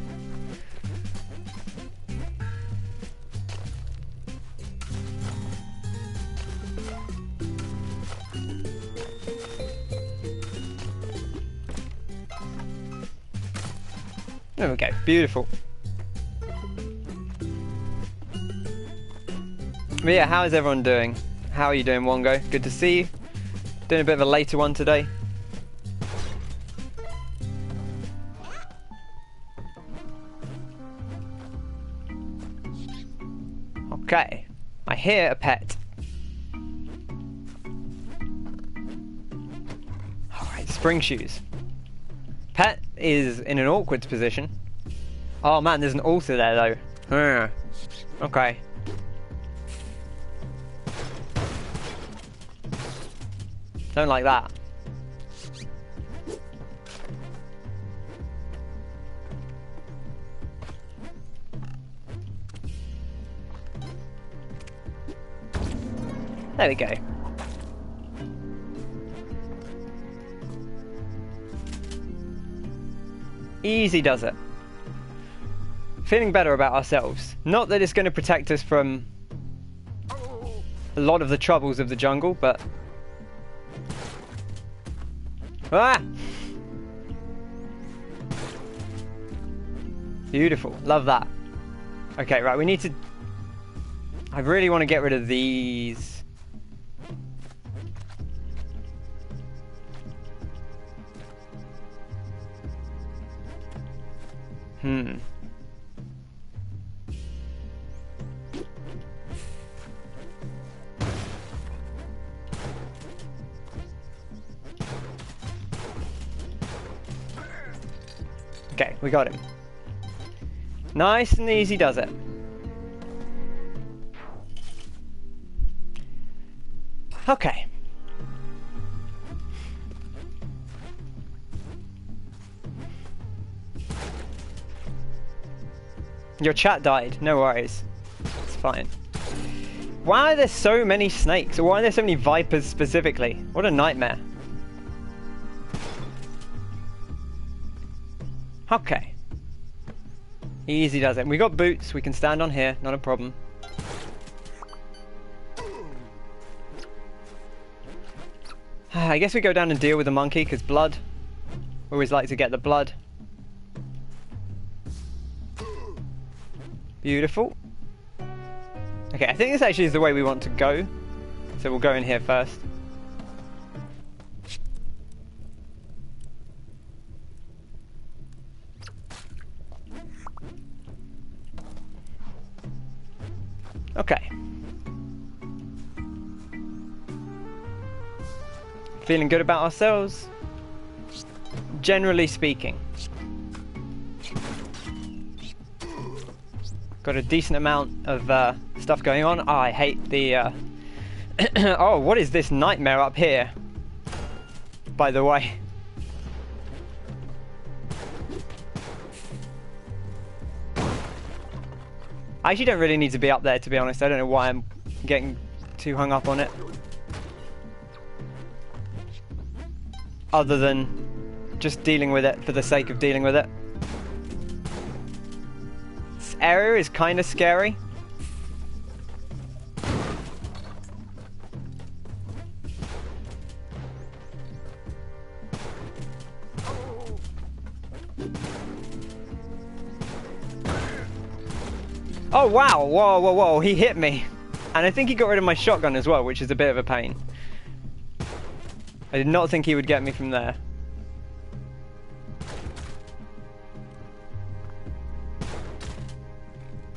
There we go, beautiful. But yeah, how is everyone doing? How are you doing, Wongo? Good to see you. Doing a bit of a later one today. Okay, I hear a pet. Alright, spring shoes. Pet, is in an awkward position. Oh man, there's an altar there though. Okay. Don't like that. There we go. Easy does it. Feeling better about ourselves. Not that it's going to protect us from a lot of the troubles of the jungle, but... Ah! Beautiful. Love that. Okay, right, we need to... I really want to get rid of these... Okay, we got him. Nice and easy does it. Okay. Your chat died, no worries. It's fine. Why are there so many snakes? Or why are there so many vipers specifically? What a nightmare. Okay. Easy does it. We got boots, we can stand on here, not a problem. I guess we go down and deal with the monkey, because blood. We always like to get the blood. Beautiful. Okay, I think this actually is the way we want to go. So we'll go in here first. Okay. Feeling good about ourselves? Generally speaking. Got a decent amount of stuff going on. Oh, I hate the... Oh, what is this nightmare up here? By the way. I actually don't really need to be up there, to be honest. I don't know why I'm getting too hung up on it. Other than just dealing with it for the sake of dealing with it. This area is kind of scary. Oh wow, whoa, whoa, whoa, he hit me. And I think he got rid of my shotgun as well, which is a bit of a pain. I did not think he would get me from there.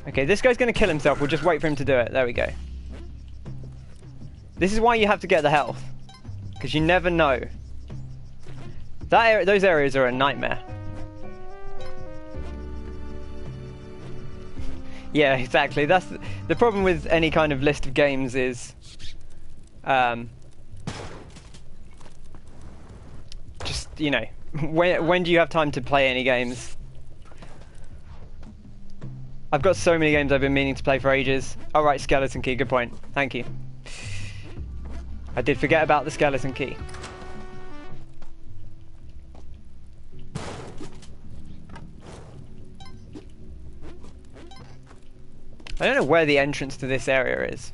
Okay, this guy's gonna kill himself, we'll just wait for him to do it. There we go. This is why you have to get the health. Because you never know. Those areas are a nightmare. Yeah, exactly. That's the problem with any kind of list of games is just, you know, when do you have time to play any games? I've got so many games I've been meaning to play for ages. Oh right, skeleton key, good point. Thank you. I did forget about the skeleton key. I don't know where the entrance to this area is.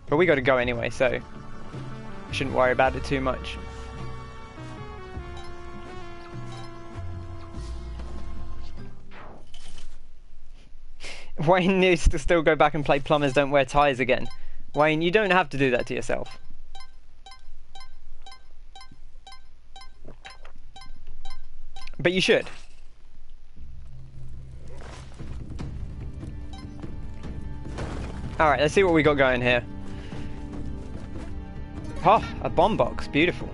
But we gotta go anyway, so I shouldn't worry about it too much. Wayne needs to still go back and play Plumbers Don't Wear Ties again. Wayne, you don't have to do that to yourself. But you should. Alright, let's see what we got going here. Oh, a bomb box. Beautiful.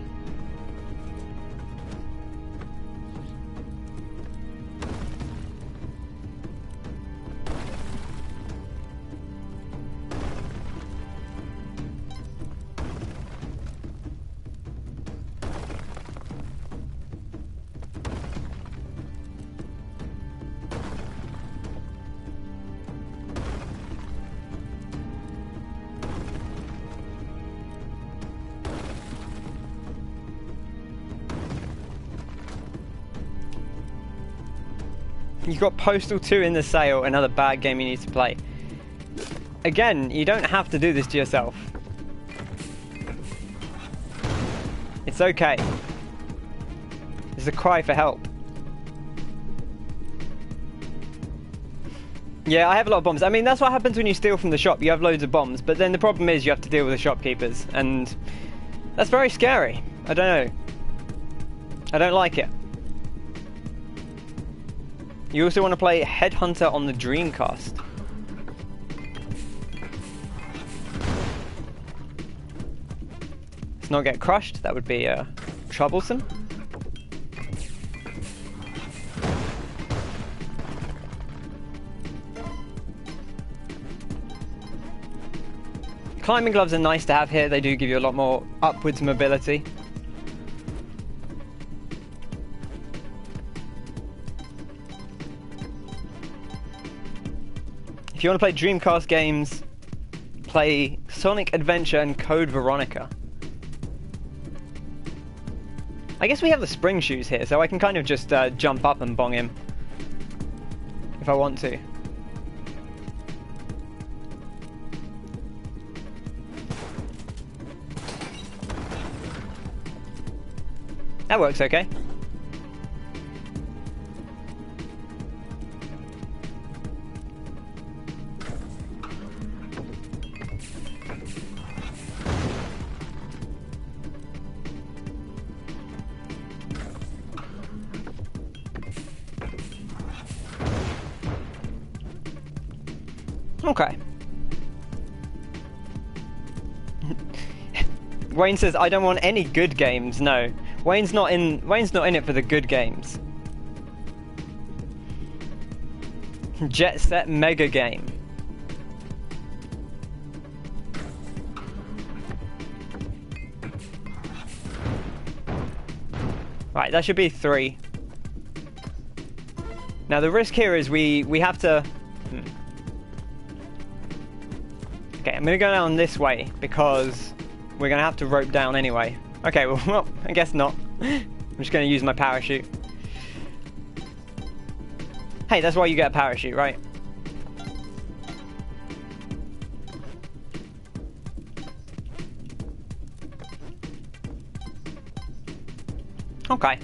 You've got Postal 2 in the sale, another bad game you need to play. Again, you don't have to do this to yourself. It's okay. It's a cry for help. Yeah, I have a lot of bombs. I mean, that's what happens when you steal from the shop. You have loads of bombs, but then the problem is you have to deal with the shopkeepers, and that's very scary. I don't know. I don't like it. You also want to play Headhunter on the Dreamcast. Let's not get crushed. That would be troublesome. Climbing gloves are nice to have here. They do give you a lot more upwards mobility. If you want to play Dreamcast games, play Sonic Adventure and Code Veronica. I guess we have the spring shoes here, so I can kind of just jump up and bong him if I want to. That works okay. Okay. Wayne says, I don't want any good games. No. Wayne's not in it for the good games. Jet Set Mega Game. Right, that should be 3. Now the risk here is we have to... Okay, I'm gonna go down this way because we're gonna have to rope down anyway. Okay, well, I guess not. I'm just gonna use my parachute. Hey, that's why you get a parachute, right? Okay.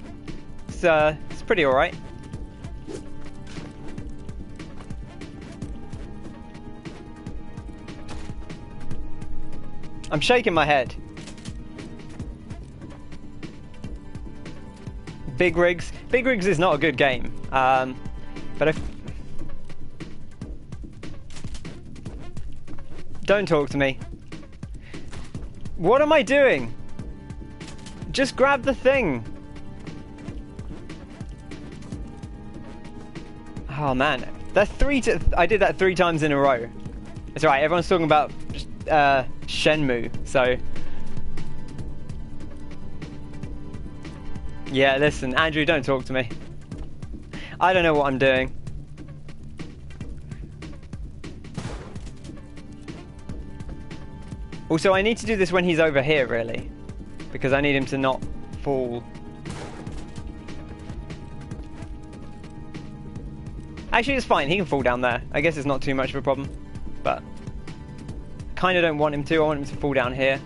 It's pretty alright. I'm shaking my head. Big Rigs. Big Rigs is not a good game. But if... Don't talk to me. What am I doing? Just grab the thing. Oh man. That's I did that 3 times in a row. It's alright, everyone's talking about Shenmue, so... Yeah, listen, Andrew, don't talk to me. I don't know what I'm doing. Also, I need to do this when he's over here, really. Because I need him to not fall. Actually, it's fine, he can fall down there. I guess it's not too much of a problem. But... kind of don't want him to. I want him to fall down here.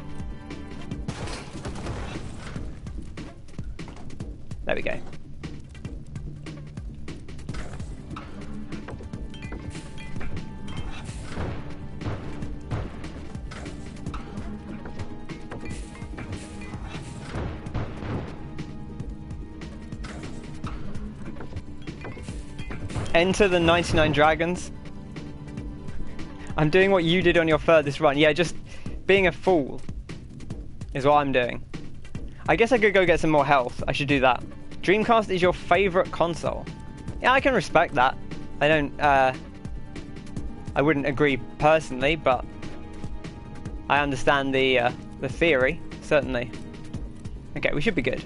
There we go. Enter the 99 Dragons. I'm doing what you did on your furthest run. Yeah, just being a fool is what I'm doing. I guess I could go get some more health. I should do that. Dreamcast is your favourite console. Yeah, I can respect that. I don't, I wouldn't agree personally, but I understand the theory, certainly. Okay, we should be good.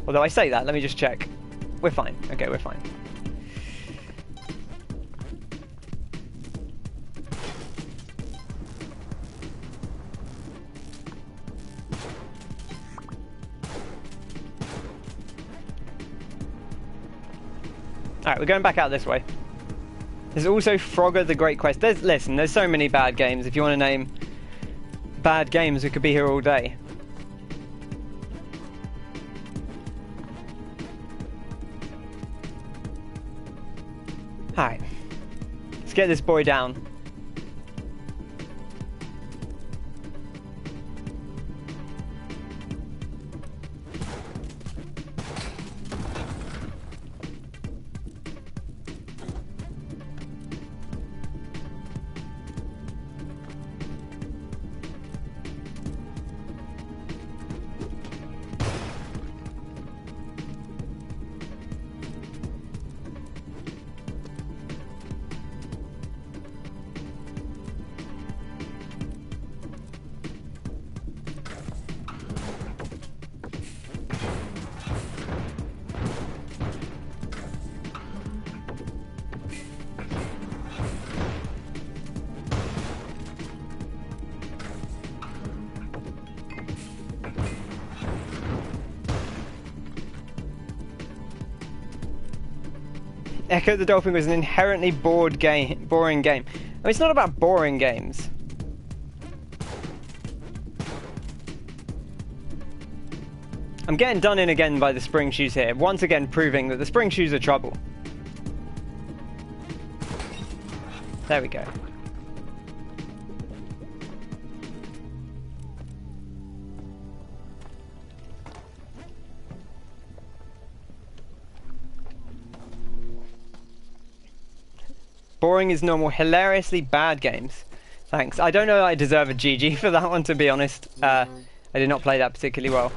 Although I say that, let me just check. We're fine. Okay, we're fine. Alright, we're going back out this way. There's also Frogger the Great Quest. Listen, there's so many bad games. If you want to name bad games, we could be here all day. Alright. Let's get this boy down. Echo the Dolphin was an inherently boring game. I mean, it's not about boring games. I'm getting done in again by the spring shoes here, once again proving that the spring shoes are trouble. There we go. Boring is normal, hilariously bad games. Thanks. I don't know that I deserve a GG for that one, to be honest. I did not play that particularly well.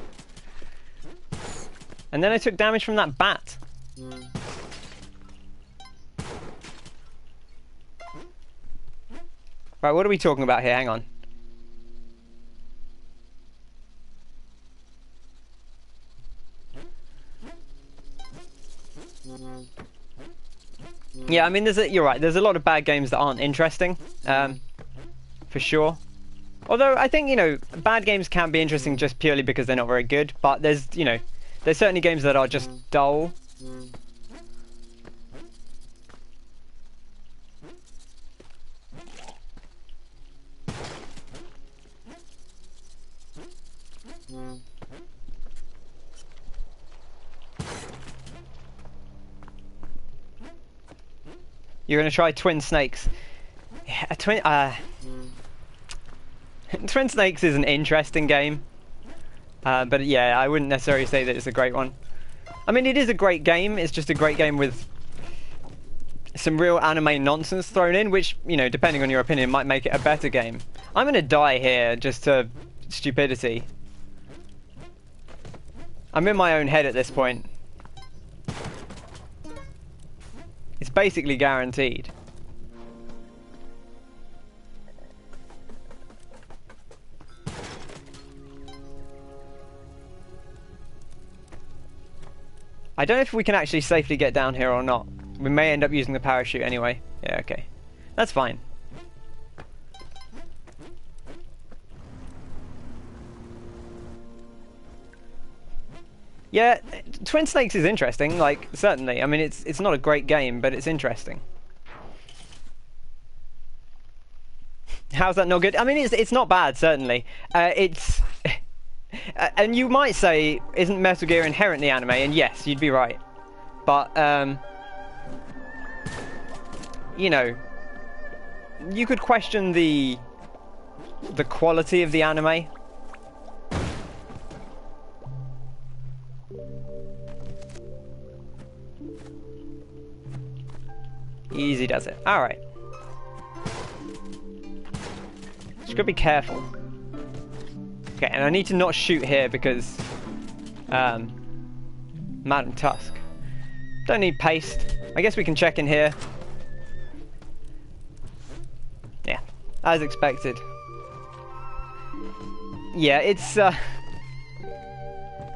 And then I took damage from that bat. Right, what are we talking about here? Hang on. Yeah, I mean, you're right. There's a lot of bad games that aren't interesting, for sure. Although I think, you know, bad games can be interesting just purely because they're not very good. But there's, you know, there's certainly games that are just dull. You're gonna try Twin Snakes. Yeah, Twin Snakes is an interesting game, but yeah, I wouldn't necessarily say that it's a great one. I mean, it is a great game. It's just a great game with some real anime nonsense thrown in, which, you know, depending on your opinion, might make it a better game. I'm gonna die here just to stupidity. I'm in my own head at this point. It's basically guaranteed. I don't know if we can actually safely get down here or not. We may end up using the parachute anyway. Yeah, okay. That's fine. Yeah, Twin Snakes is interesting, like, certainly. I mean, it's not a great game, but it's interesting. How's that not good? I mean, it's not bad, certainly. It's... and you might say, isn't Metal Gear inherently anime? And yes, you'd be right. But, you know, you could question the quality of the anime. Easy does it. Alright. Just gotta be careful. Okay, and I need to not shoot here because Madam Tusk. Don't need paste. I guess we can check in here. Yeah, as expected. Yeah, it's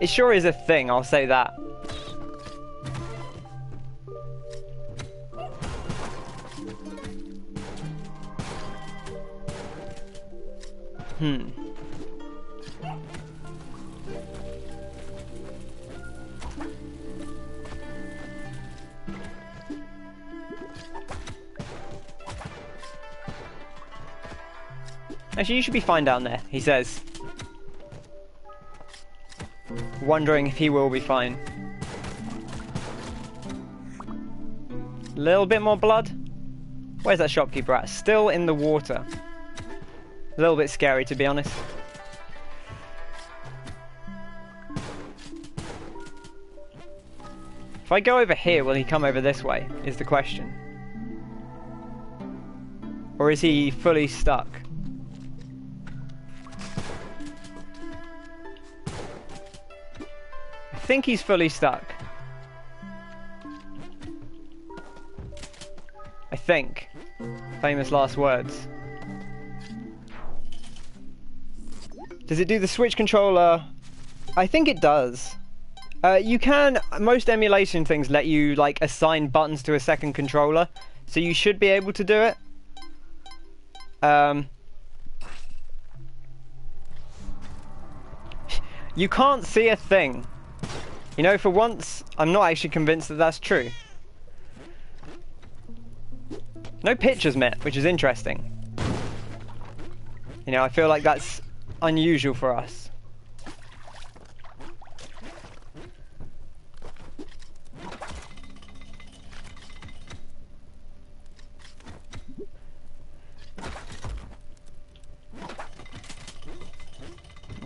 it sure is a thing, I'll say that. Actually, you should be fine down there, he says. Wondering if he will be fine. A little bit more blood. Where's that shopkeeper at? Still in the water. A little bit scary, to be honest. If I go over here, will he come over this way, is the question. Or is he fully stuck? I think he's fully stuck. I think. Famous last words. Does it do the Switch controller? I think it does. You can, most emulation things let you like assign buttons to a second controller, so you should be able to do it. You can't see a thing. You know, for once, I'm not actually convinced that that's true. No pictures met, which is interesting. You know, I feel like that's unusual for us.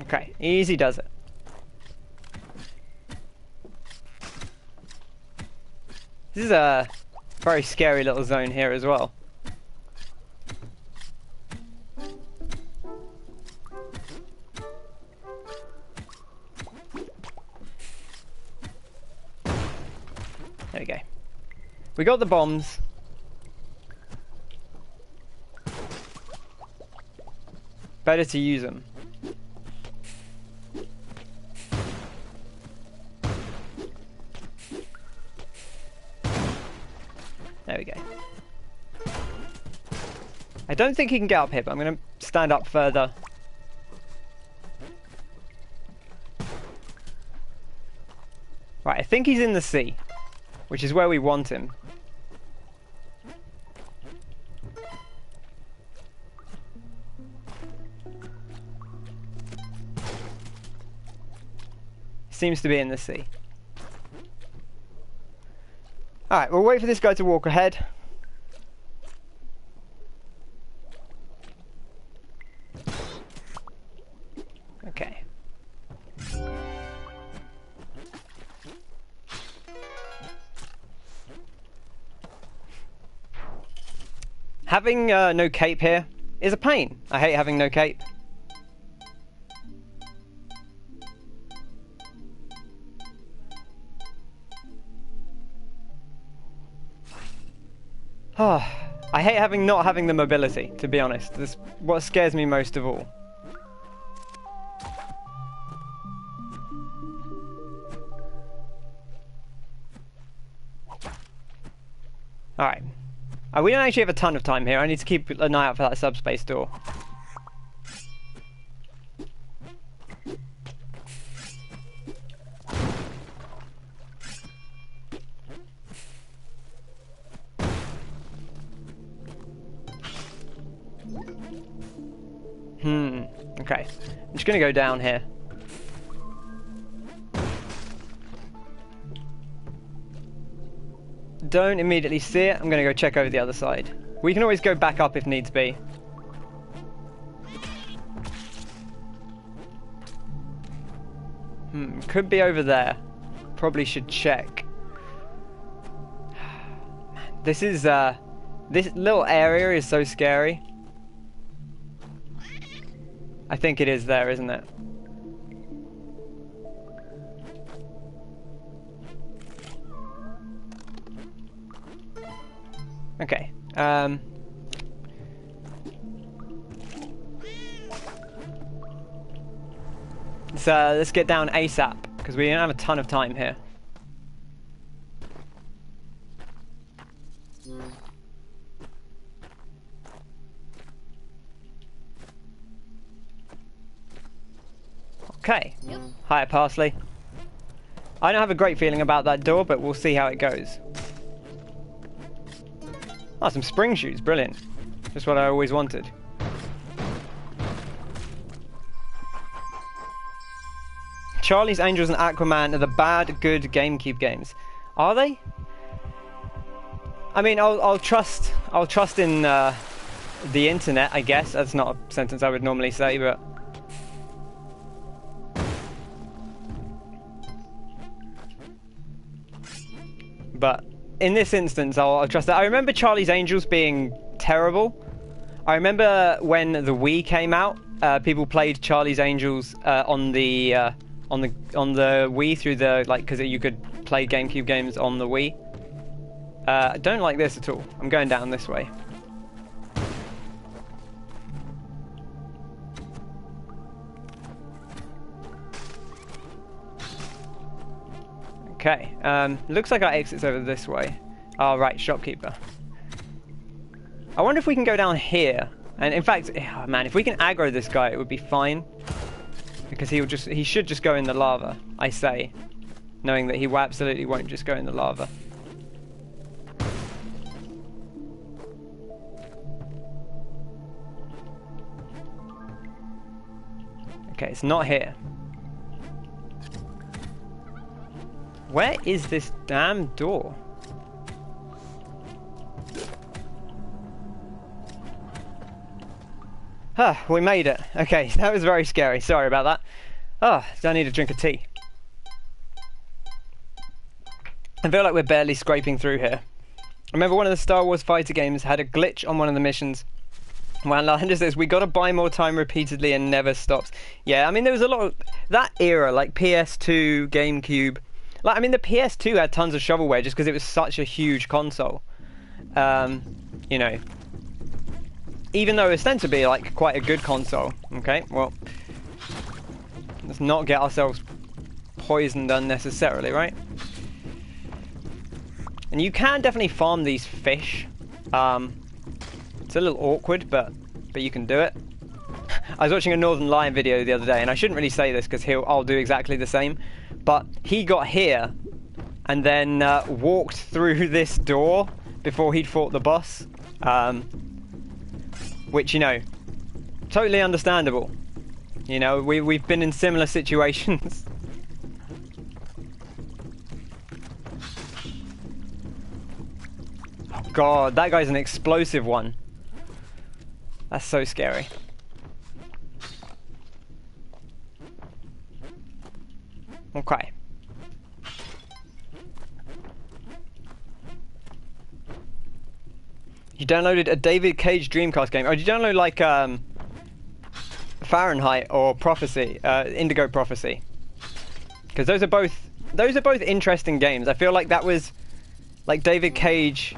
Okay, easy does it. This is a very scary little zone here as well. There we go. We got the bombs. Better to use them. There we go. I don't think he can get up here, but I'm going to stand up further. Right, I think he's in the sea, which is where we want him. Seems to be in the sea. Alright, we'll wait for this guy to walk ahead. Okay. Having no cape here is a pain. I hate having no cape. I hate not having the mobility, to be honest. That's what scares me most of all. Alright. We don't actually have a ton of time here. I need to keep an eye out for that subspace door. Okay. I'm just going to go down here. Don't immediately see it. I'm going to go check over the other side. We can always go back up if needs be. Could be over there. Probably should check. This is, this little area is so scary. I think it is there, isn't it? Okay. Let's get down ASAP, because we don't have a ton of time here. Okay. Hi, Parsley. I don't have a great feeling about that door, but we'll see how it goes. Oh, some spring shoes. Brilliant. Just what I always wanted. Charlie's Angels and Aquaman are the bad, good GameCube games. Are they? I mean, I'll trust in the internet, I guess. That's not a sentence I would normally say, but... But in this instance, I'll trust that. I remember Charlie's Angels being terrible. I remember when the Wii came out, people played Charlie's Angels on the Wii through the, like, because you could play GameCube games on the Wii. I don't like this at all. I'm going down this way. Okay, looks like our exit's over this way. Oh, right, shopkeeper. I wonder if we can go down here. And in fact, oh man, if we can aggro this guy, it would be fine. Because he should just go in the lava, I say. Knowing that he absolutely won't just go in the lava. Okay, it's not here. Where is this damn door? Huh, we made it. Okay, that was very scary. Sorry about that. Oh, I need a drink of tea. I feel like we're barely scraping through here. I remember one of the Star Wars fighter games had a glitch on one of the missions. When Lander says, we gotta buy more time repeatedly and never stops. Yeah, I mean, there was a lot of... That era, like PS2, GameCube... Like, I mean, the PS2 had tons of shovelware just because it was such a huge console. You know. Even though ostensibly, like, quite a good console. Okay, well. Let's not get ourselves poisoned unnecessarily, right? And you can definitely farm these fish. It's a little awkward, but you can do it. I was watching a Northern Lion video the other day, and I shouldn't really say this because I'll do exactly the same. But he got here and then walked through this door before he'd fought the boss. Which, you know, totally understandable. You know, we've been in similar situations. Oh god, that guy's an explosive one. That's so scary. Okay. You downloaded a David Cage Dreamcast game. Oh, did you download like Fahrenheit or Prophecy, Indigo Prophecy? Because those are both interesting games. I feel like that was like David Cage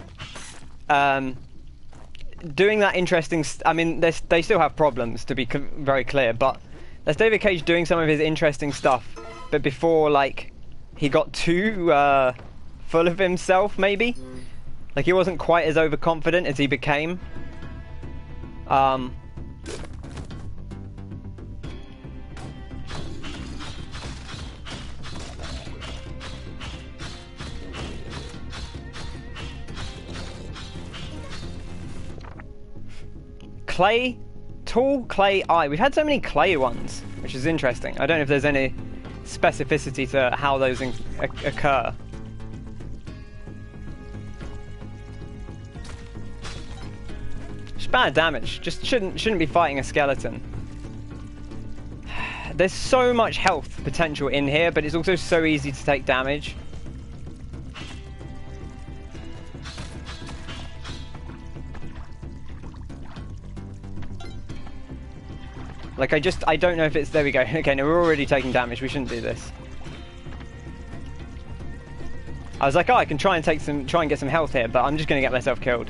doing that interesting. I mean, they still have problems, to be very clear, but that's David Cage doing some of his interesting stuff. But before, like, he got too full of himself, maybe? Like, he wasn't quite as overconfident as he became. Clay? Tall clay eye. We've had so many clay ones, which is interesting. I don't know if there's any specificity to how those occur. Just bad damage. Just shouldn't be fighting a skeleton. There's so much health potential in here, but it's also so easy to take damage. Like, I don't know if it's... There we go. Okay, no, we're already taking damage. We shouldn't do this. I was like, oh, I can try and get some health here, but I'm just going to get myself killed.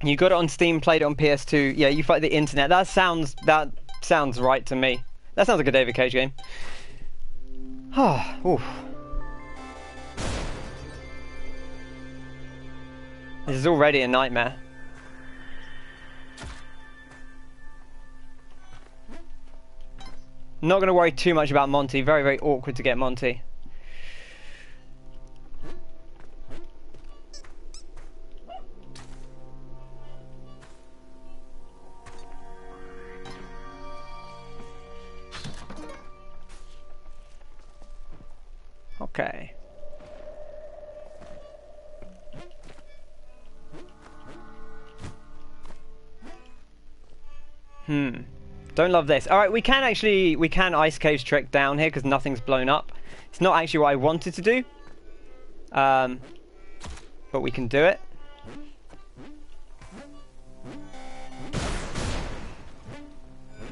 You got it on Steam, played it on PS2. Yeah, you fight the internet. That sounds right to me. That sounds like a David Cage game. Oof. This is already a nightmare. Not going to worry too much about Monty. Very, very awkward to get Monty. Okay. Don't love this. Alright, we can ice caves trick down here because nothing's blown up. It's not actually what I wanted to do. But we can do it.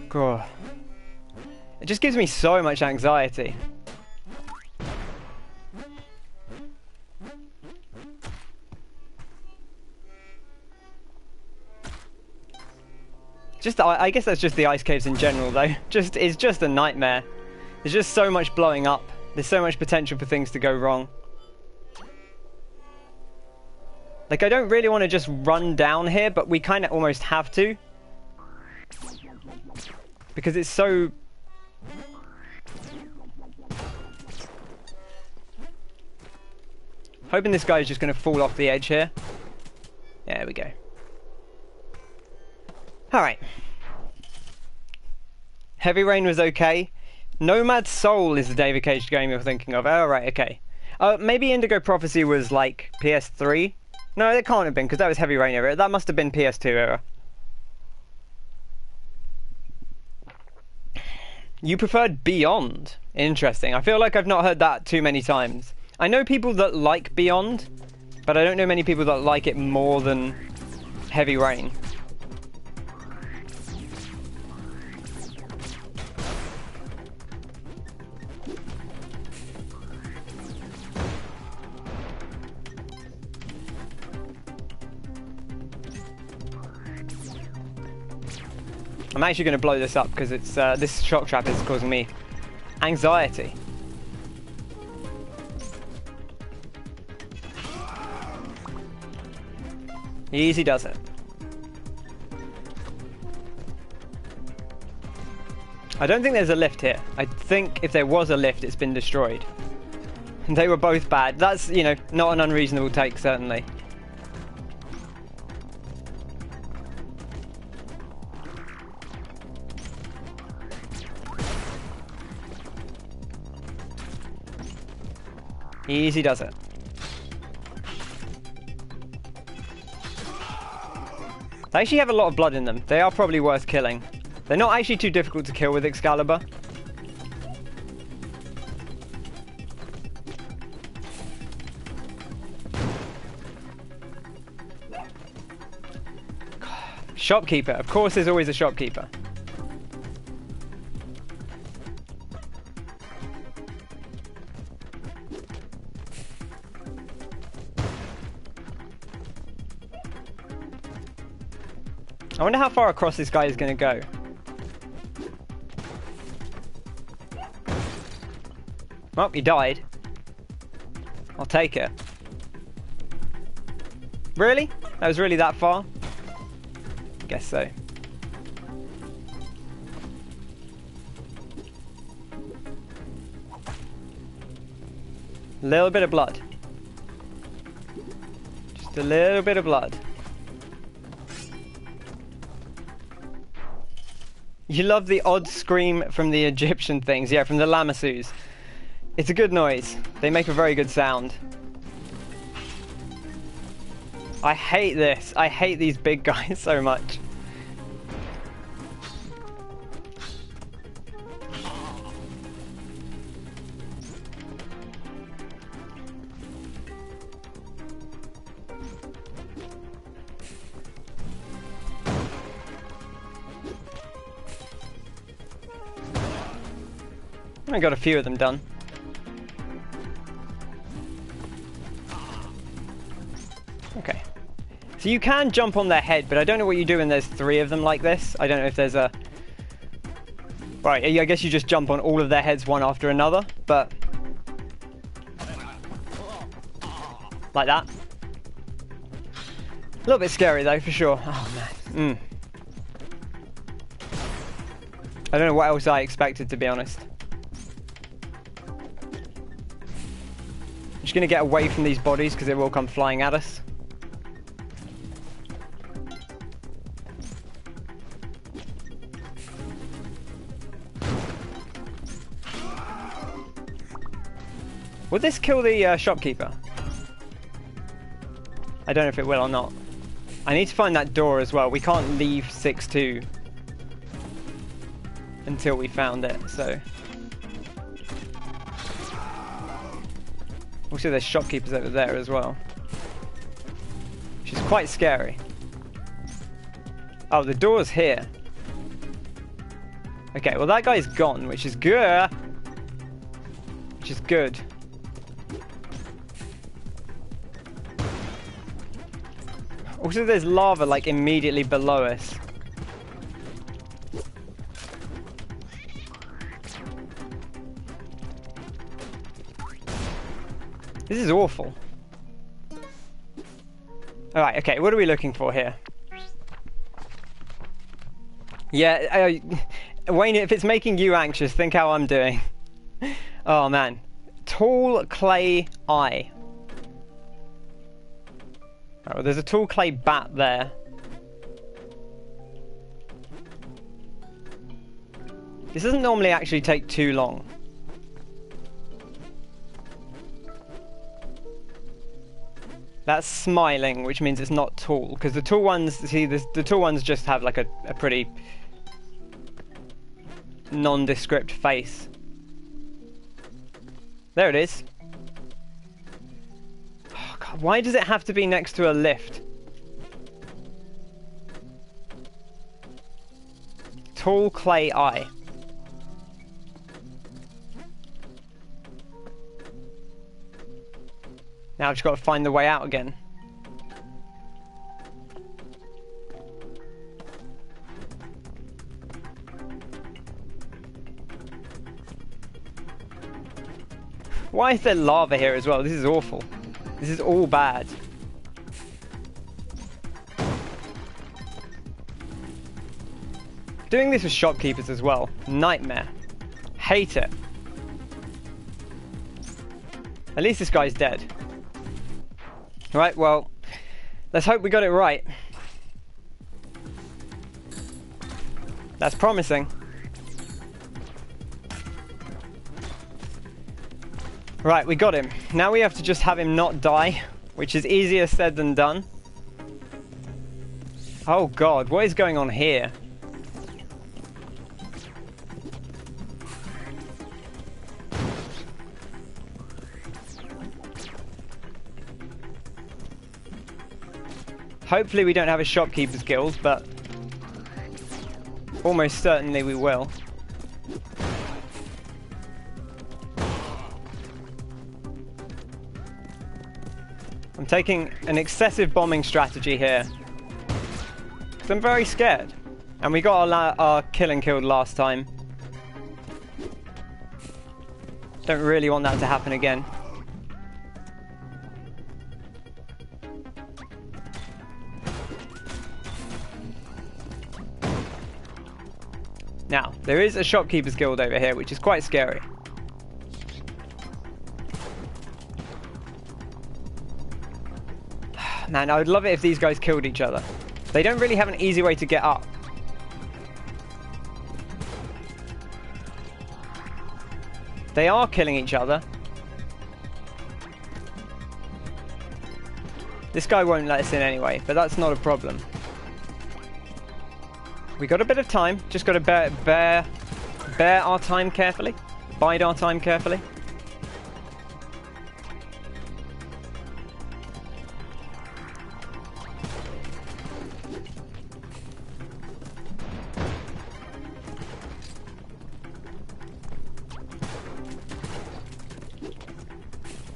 God. It just gives me so much anxiety. I guess that's just the ice caves in general, though. It's just a nightmare. There's just so much blowing up. There's so much potential for things to go wrong. Like, I don't really want to just run down here, but we kind of almost have to. Because it's so... Hoping this guy is just going to fall off the edge here. Yeah, there we go. Alright. Heavy Rain was okay. Nomad Soul is the David Cage game you're thinking of. Oh, right, okay. Maybe Indigo Prophecy was like PS3? No, it can't have been, because that was Heavy Rain era. That must have been PS2 era. You preferred Beyond? Interesting. I feel like I've not heard that too many times. I know people that like Beyond, but I don't know many people that like it more than Heavy Rain. I'm actually going to blow this up because it's this shock trap is causing me anxiety. Easy does it. I don't think there's a lift here. I think if there was a lift, it's been destroyed. They were both bad. That's, you know, not an unreasonable take, certainly. Easy does it. They actually have a lot of blood in them. They are probably worth killing. They're not actually too difficult to kill with Excalibur. Shopkeeper. Of course there's always a shopkeeper. I wonder how far across this guy is going to go. Well, he died. I'll take it. Really? That was really that far? Guess so. Little bit of blood. Just a little bit of blood. You love the odd scream from the Egyptian things. Yeah, from the lamassus. It's a good noise. They make a very good sound. I hate this. I hate these big guys so much. I got a few of them done. Okay. So you can jump on their head, but I don't know what you do when there's 3 of them like this. I don't know if there's a... Right, I guess you just jump on all of their heads one after another, but... Like that. A little bit scary though, for sure. Oh man. I don't know what else I expected, to be honest. Just gonna get away from these bodies because they will come flying at us. Will this kill the shopkeeper? I don't know if it will or not. I need to find that door as well. We can't leave 6-2 until we found it, so... Also, there's shopkeepers over there as well. Which is quite scary. Oh, the door's here. Okay, well that guy's gone, which is good. Which is good. Also, there's lava like immediately below us. This is awful. Alright, okay, what are we looking for here? Yeah, Wayne, if it's making you anxious, think how I'm doing. Oh man. Tall clay eye. Oh, well, there's a tall clay bat there. This doesn't normally actually take too long. That's smiling, which means it's not tall, because the tall ones, see, the tall ones just have like a pretty nondescript face. There it is. Oh God, why does it have to be next to a lift? Tall clay eye. Now I've just got to find the way out again. Why is there lava here as well? This is awful. This is all bad. Doing this with shopkeepers as well. Nightmare. Hate it. At least this guy's dead. Right, well, let's hope we got it right. That's promising. Right, we got him. Now we have to just have him not die, which is easier said than done. Oh God, what is going on here? Hopefully we don't have a shopkeeper's guild, but almost certainly we will. I'm taking an excessive bombing strategy here. 'Cause I'm very scared. And we got our killing killed last time. Don't really want that to happen again. Now, there is a shopkeeper's guild over here, which is quite scary. Man, I would love it if these guys killed each other. They don't really have an easy way to get up. They are killing each other. This guy won't let us in anyway, but that's not a problem. We got a bit of time, just got to bear our time carefully. Bide our time carefully.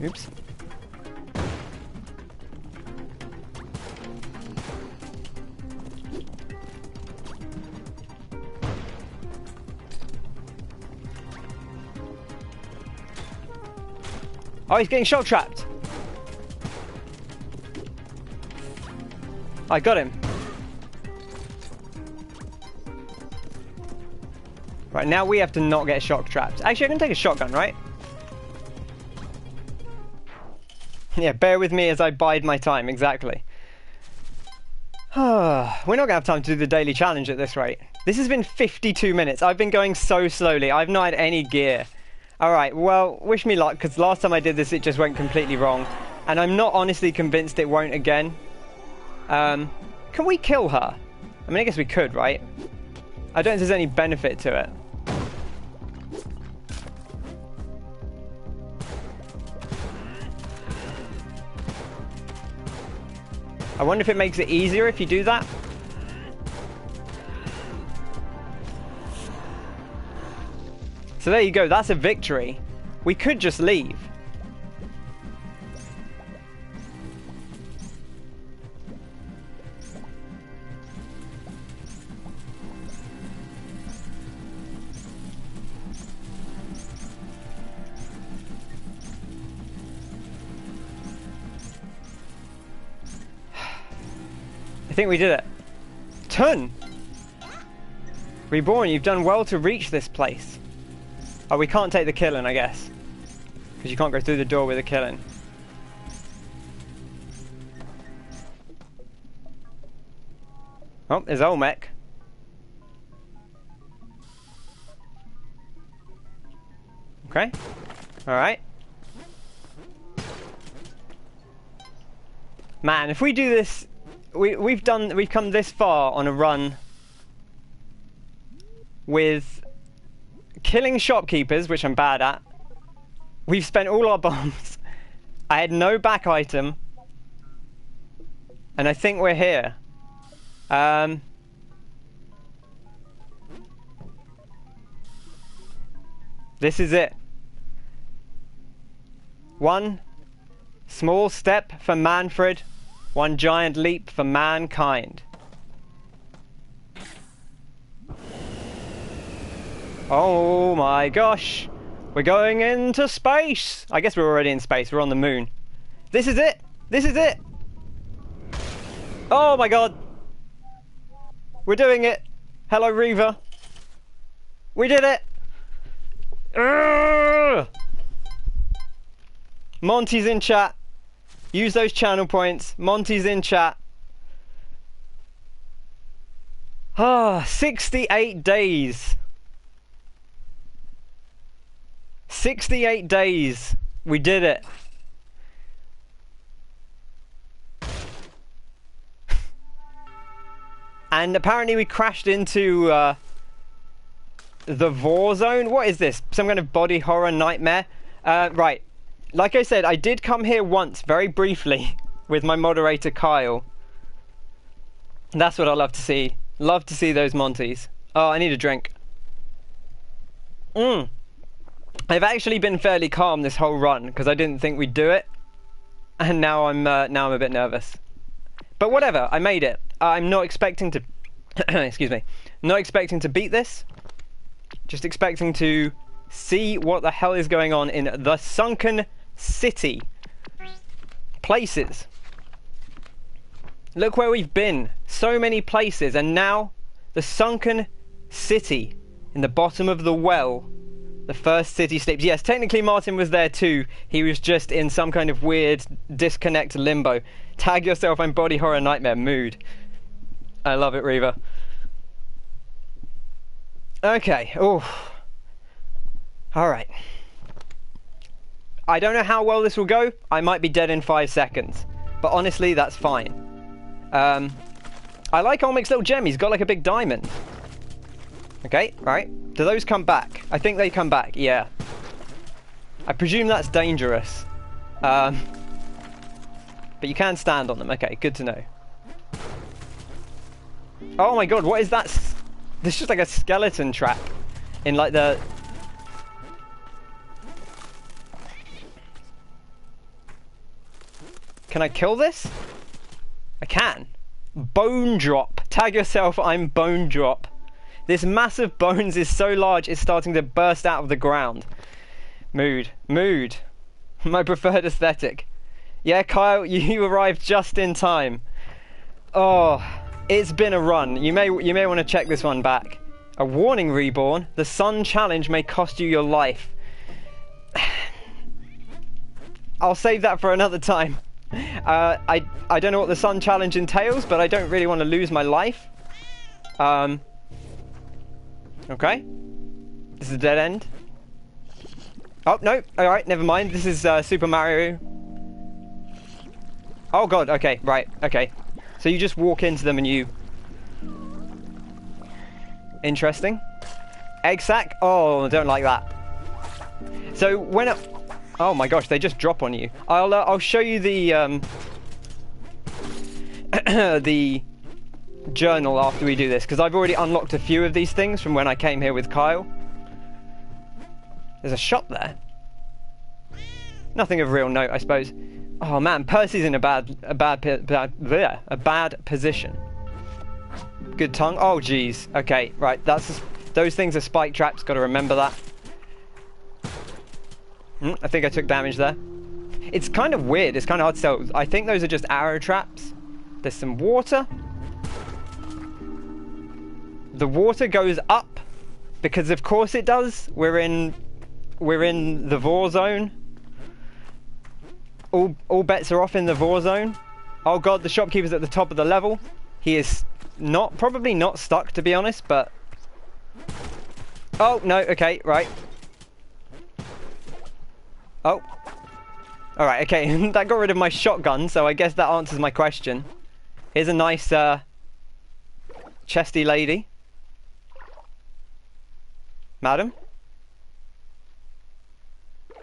Oops. Oh, he's getting shot trapped. I got him. Right, now we have to not get shock trapped. Actually, I can take a shotgun, right? Yeah, bear with me as I bide my time, exactly. We're not going to have time to do the daily challenge at this rate. This has been 52 minutes. I've been going so slowly. I've not had any gear. Alright, well, wish me luck, because last time I did this, it just went completely wrong. And I'm not honestly convinced it won't again. Can we kill her? I mean, I guess we could, right? I don't think there's any benefit to it. I wonder if it makes it easier if you do that. So there you go, that's a victory. We could just leave. I think we did it. Turn! Reborn, you've done well to reach this place. Oh, we can't take the killing, I guess. Because you can't go through the door with a killing. Oh, there's Olmec. Okay. Alright. Man, if we do this... We've come this far on a run with killing shopkeepers, which I'm bad at. We've spent all our bombs. I had no back item. And I think we're here. This is it. One small step for Manfred, one giant leap for mankind. Oh my gosh, we're going into space. I guess we're already in space, we're on the moon. This is it, this is it. Oh my god. We're doing it. Hello Reaver. We did it. Urgh! Monty's in chat. Use those channel points. Monty's in chat. Ah, 68 days. 68 days. We did it. And apparently we crashed into the war zone. What is this? Some kind of body horror nightmare? Right. Like I said, I did come here once, very briefly, with my moderator Kyle. That's what I love to see. Love to see those Monties. Oh, I need a drink. I've actually been fairly calm this whole run because I didn't think we'd do it, and now I'm a bit nervous. But whatever, I made it. I'm not expecting to, excuse me, not expecting to beat this. Just expecting to see what the hell is going on in the sunken city. Places. Look where we've been. So many places, and now the sunken city in the bottom of the well. The first city sleeps. Yes, technically Martin was there too. He was just in some kind of weird disconnect limbo. Tag yourself, I'm body horror nightmare mood. I love it, Reaver. Okay. Oh. Alright. I don't know how well this will go. I might be dead in 5 seconds. But honestly, that's fine. I like Olmec's little gem. He's got like a big diamond. Okay, right. Do those come back? I think they come back, yeah. I presume that's dangerous. But you can stand on them. Okay, good to know. Oh my god, what is that? There's just like a skeleton trap in like the... Can I kill this? I can. Bone drop. Tag yourself, I'm bone drop. This mass of bones is so large it's starting to burst out of the ground. Mood. Mood. My preferred aesthetic. Yeah, Kyle, you arrived just in time. Oh, it's been a run. You may want to check this one back. A warning, Reborn. The Sun Challenge may cost you your life. I'll save that for another time. I don't know what the Sun Challenge entails, but I don't really want to lose my life. Okay. This is a dead end. Oh, no. Alright, never mind. This is Super Mario. Oh, God. Okay, right. Okay. So you just walk into them and you... Interesting. Egg sack? Oh, I don't like that. So when it... Oh my gosh, they just drop on you. I'll show you the the journal after we do this, because I've already unlocked a few of these things from when I came here with Kyle. There's a shop there. Nothing of real note, I suppose. Oh man, Percy's in a bad position. Good tongue. Oh geez. Okay, right. Those things are spike traps. Got to remember that. I think I took damage there. It's kind of weird. It's kind of hard to tell. I think those are just arrow traps. There's some water. The water goes up because of course it does. We're in the Vor zone. All bets are off in the Vor zone. Oh god, the shopkeeper's at the top of the level. He is probably not stuck, to be honest, but... Oh, no, okay, right. Oh. Alright, okay, that got rid of my shotgun, so I guess that answers my question. Here's a nice, chesty lady. Madam?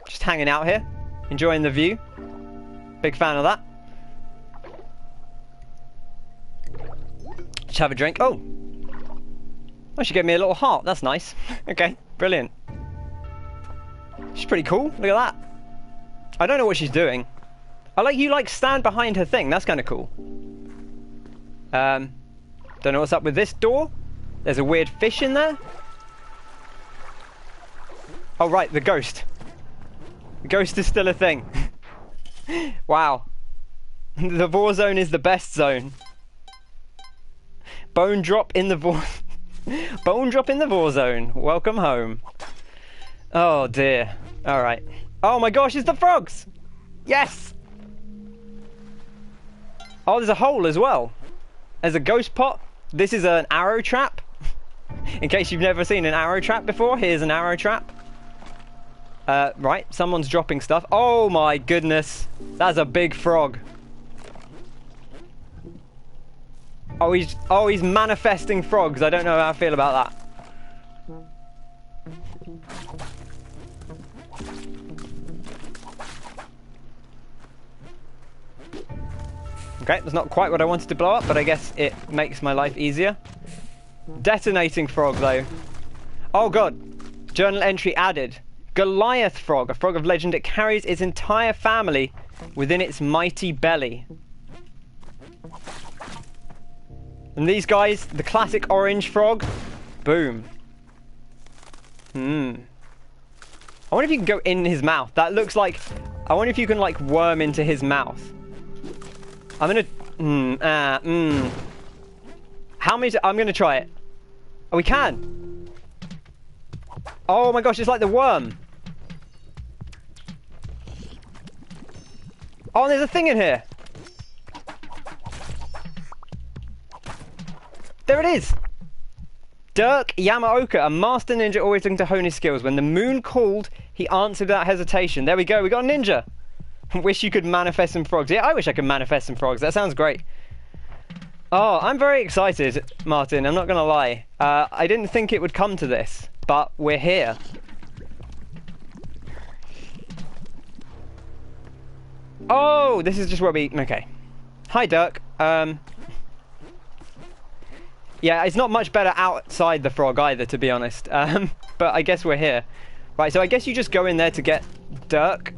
Just hanging out here, enjoying the view. Big fan of that. Just have a drink. Oh! Oh, she gave me a little heart, that's nice. Okay, brilliant. She's pretty cool, look at that. I don't know what she's doing. You stand behind her thing, that's kind of cool. Don't know what's up with this door. There's a weird fish in there. Oh right, the ghost. The ghost is still a thing. Wow. The Vor zone is the best zone. Bone drop in the Vor... Bone drop in the Vor zone. Welcome home. Oh dear. Alright. Oh my gosh, it's the frogs! Yes! Oh, there's a hole as well. There's a ghost pot. This is an arrow trap. In case you've never seen an arrow trap before, here's an arrow trap. Right, someone's dropping stuff. Oh my goodness. That's a big frog. Oh, he's manifesting frogs. I don't know how I feel about that. Okay, that's not quite what I wanted to blow up, but I guess it makes my life easier. Detonating frog, though. Oh god. Journal entry added. Goliath frog, a frog of legend. It carries its entire family within its mighty belly. And these guys, the classic orange frog. Boom. I wonder if you can go in his mouth. That looks like... I wonder if you can, like, worm into his mouth. I'm gonna... How many... I'm gonna try it. Oh, we can! Oh my gosh, it's like the worm. Oh, there's a thing in here. There it is! Dirk Yamaoka, a master ninja always looking to hone his skills. When the moon called, he answered without hesitation. There we go, we got a ninja! Wish you could manifest some frogs. Yeah, I wish I could manifest some frogs. That sounds great. Oh, I'm very excited, Martin, I'm not gonna lie. I didn't think it would come to this, but we're here. Oh, this is just where we... Okay. Hi, Dirk. Yeah, it's not much better outside the frog either, to be honest. But I guess we're here. Right, so I guess you just go in there to get Dirk.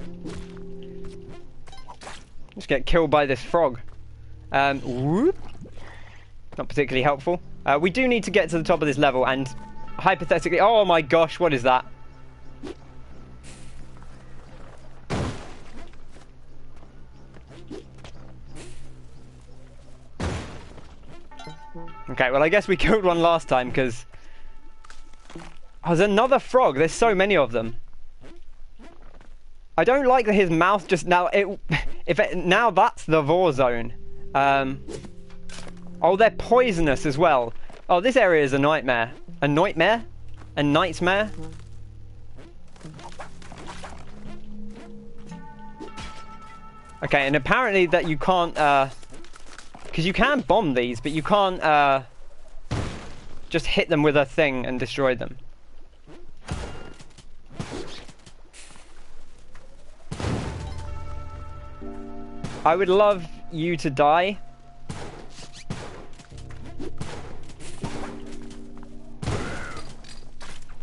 Just get killed by this frog. Whoop. Not particularly helpful. We do need to get to the top of this level, and hypothetically... Oh my gosh, what is that? Okay, well I guess we killed one last time, because... Oh, there's another frog. There's so many of them. I don't like that his mouth just... Now, now that's the Vor zone. Oh, they're poisonous as well. Oh, this area is a nightmare. A nightmare? A nightmare? Okay, and apparently that you can't, because you can bomb these, but you can't just hit them with a thing and destroy them. I would love you to die.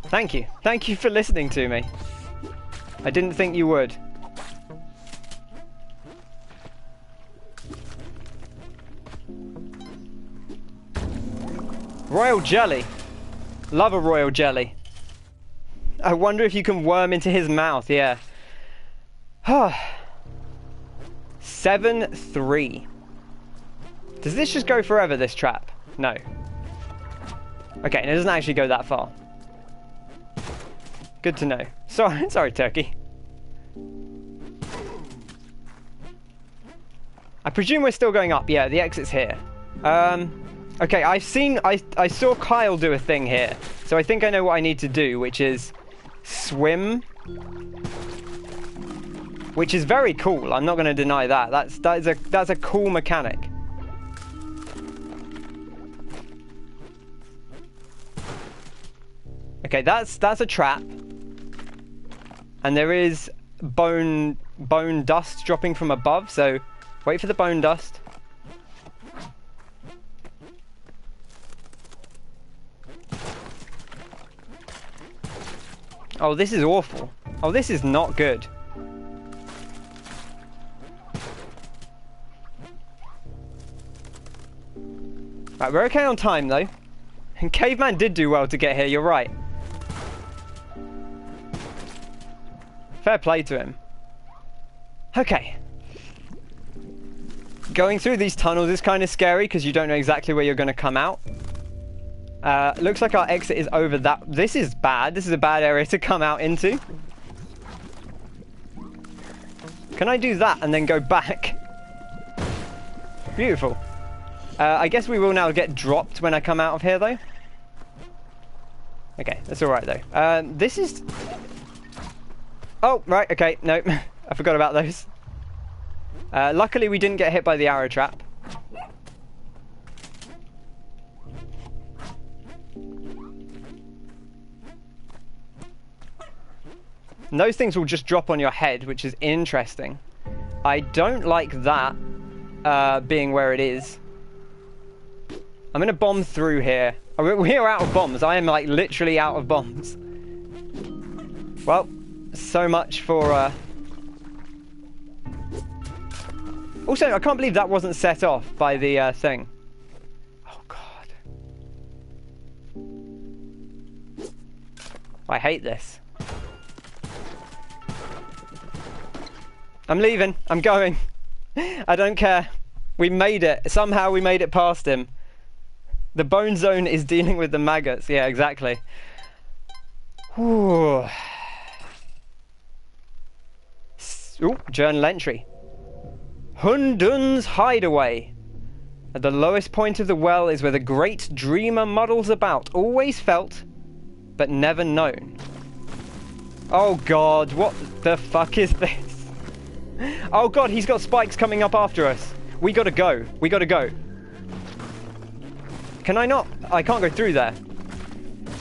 Thank you. Thank you for listening to me. I didn't think you would. Royal jelly. Love a royal jelly. I wonder if you can worm into his mouth, yeah. 7-3. Does this just go forever, this trap? No. Okay, and it doesn't actually go that far. Good to know. Sorry, sorry, Turkey. I presume we're still going up. Yeah, the exit's here. Okay, I saw Kyle do a thing here, so I think I know what I need to do, which is swim, which is very cool. I'm not going to deny that. That's a cool mechanic. Okay, that's a trap, and there is bone dust dropping from above. So wait for the bone dust. Oh, this is awful. Oh, this is not good. Right, we're okay on time, though. And Caveman did do well to get here, you're right. Fair play to him. Okay. Going through these tunnels is kind of scary because you don't know exactly where you're going to come out. Looks like our exit is over that. This is bad. This is a bad area to come out into. Can I do that and then go back? Beautiful. I guess we will now get dropped when I come out of here, though. Okay, that's alright, though. This is... Oh, right, okay, no. I forgot about those. Luckily, we didn't get hit by the arrow trap. And those things will just drop on your head, which is interesting. I don't like that being where it is. I'm going to bomb through here. We're out of bombs. I am, like, literally out of bombs. Well, so much for... Also, I can't believe that wasn't set off by the thing. Oh, God. I hate this. I'm leaving. I'm going. I don't care. We made it. Somehow we made it past him. The bone zone is dealing with the maggots. Yeah, exactly. Ooh. Ooh, journal entry. Hundun's hideaway. At the lowest point of the well is where the great dreamer muddles about. Always felt, but never known. Oh, God. What the fuck is this? Oh God, he's got spikes coming up after us. We gotta go. We gotta go. Can I not? I can't go through there.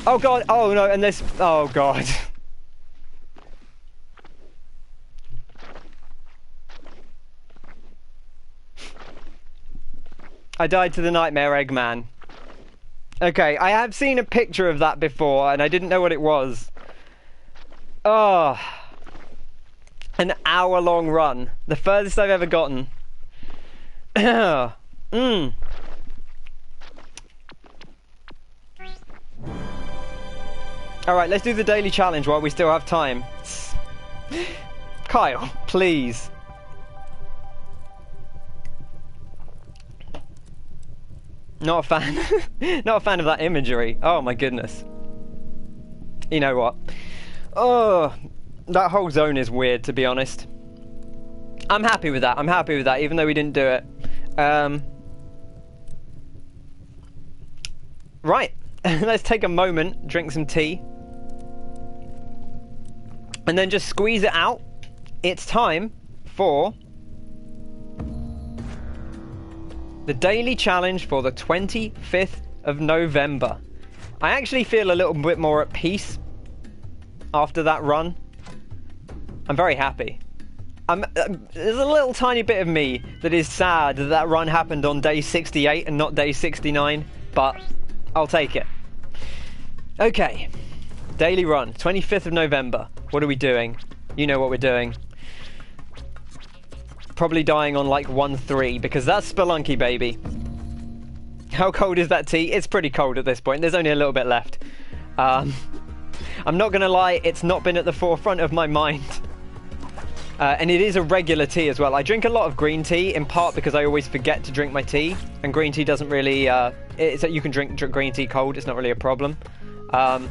Oh God. Oh no, and this... Oh God. I died to the Nightmare Eggman. Okay, I have seen a picture of that before, and I didn't know what it was. Oh... An hour-long run. The furthest I've ever gotten. Alright, let's do the daily challenge while we still have time. Kyle, please. Not a fan. Not a fan of that imagery. Oh my goodness. You know what? Oh... That whole zone is weird, to be honest. I'm happy with that. I'm happy with that, even though we didn't do it. Right. Let's take a moment, drink some tea. And then just squeeze it out. It's time for The daily challenge for the 25th of November. I actually feel a little bit more at peace after that run. I'm very happy. There's a little tiny bit of me that is sad that that run happened on day 68 and not day 69, but I'll take it. Okay, daily run, 25th of November. What are we doing? You know what we're doing. Probably dying on like 1-3 because that's Spelunky, baby. How cold is that tea? It's pretty cold at this point. There's only a little bit left. I'm not gonna lie, it's not been at the forefront of my mind. And it is a regular tea as well. I drink a lot of green tea, in part because I always forget to drink my tea. And green tea doesn't really... you can drink green tea cold, it's not really a problem. But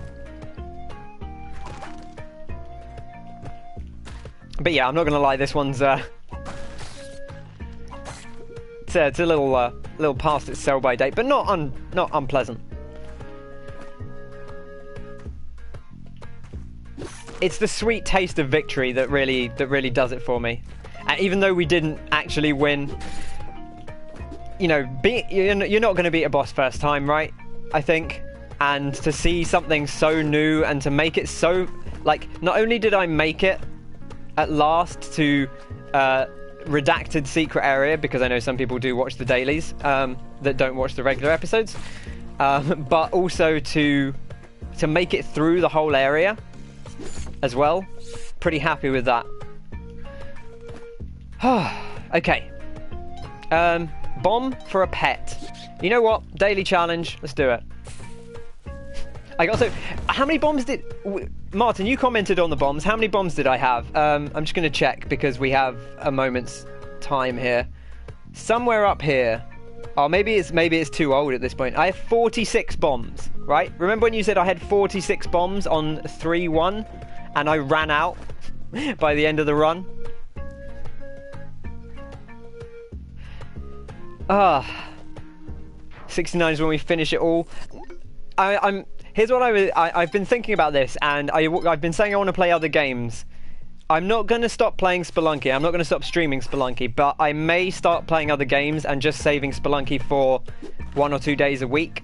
yeah, I'm not gonna lie, this one's... it's a little past its sell-by date, but not unpleasant. It's the sweet taste of victory that really does it for me. And even though we didn't actually win, you know, you're not going to beat a boss first time, right? I think. And to see something so new and to make it so, like, not only did I make it at last to redacted secret area, because I know some people do watch the dailies that don't watch the regular episodes, but also to make it through the whole area as well. Pretty happy with that. Okay. Bomb for a pet. You know what? Daily challenge. Let's do it. How many bombs did... Martin, you commented on the bombs. How many bombs did I have? I'm just going to check because we have a moment's time here. Somewhere up here. Oh, maybe it's too old at this point. I have 46 bombs, right? Remember when you said I had 46 bombs on 3-1 and I ran out by the end of the run? 69 is when we finish it all. Here's what I've been thinking about this, and I've been saying I want to play other games. I'm not going to stop playing Spelunky. I'm not going to stop streaming Spelunky, but I may start playing other games and just saving Spelunky for 1 or 2 days a week.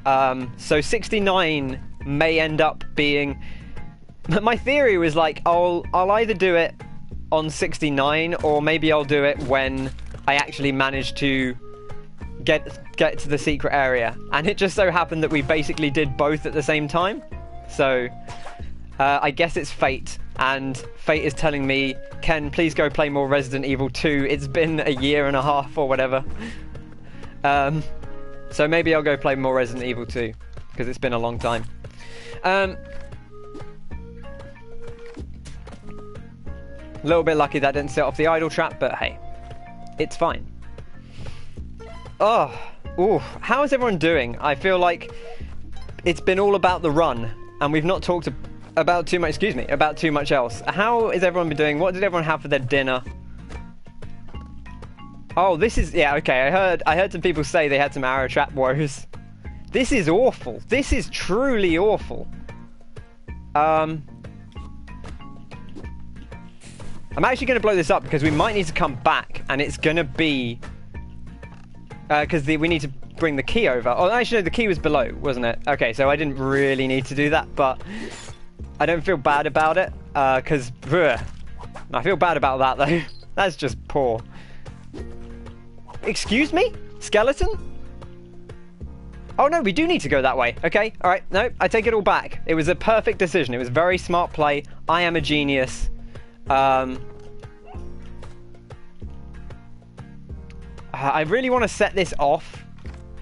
So 69 may end up being... My theory was like, I'll either do it on 69, or maybe I'll do it when I actually manage to get to the secret area. And it just so happened that we basically did both at the same time. So I guess it's fate. And fate is telling me, Ken, please go play more Resident Evil 2. It's been a year and a half or whatever. So maybe I'll go play more Resident Evil 2, because it's been a long time. A little bit lucky that didn't set off the idle trap, but hey, it's fine. Ooh, how is everyone doing? I feel like it's been all about the run, and we've not talked about too much else. How is everyone been doing? What did everyone have for their dinner? Oh, this is... Yeah, okay, I heard some people say they had some arrow trap woes. This is awful. This is truly awful. I'm actually going to blow this up because we might need to come back, and it's going to be... because we need to bring the key over. Oh, actually, no, the key was below, wasn't it? Okay, so I didn't really need to do that, but I don't feel bad about it, because... I feel bad about that, though. That's just poor. Excuse me? Skeleton? Oh, no, we do need to go that way. Okay, all right. No, I take it all back. It was a perfect decision. It was a very smart play. I am a genius. I really want to set this off,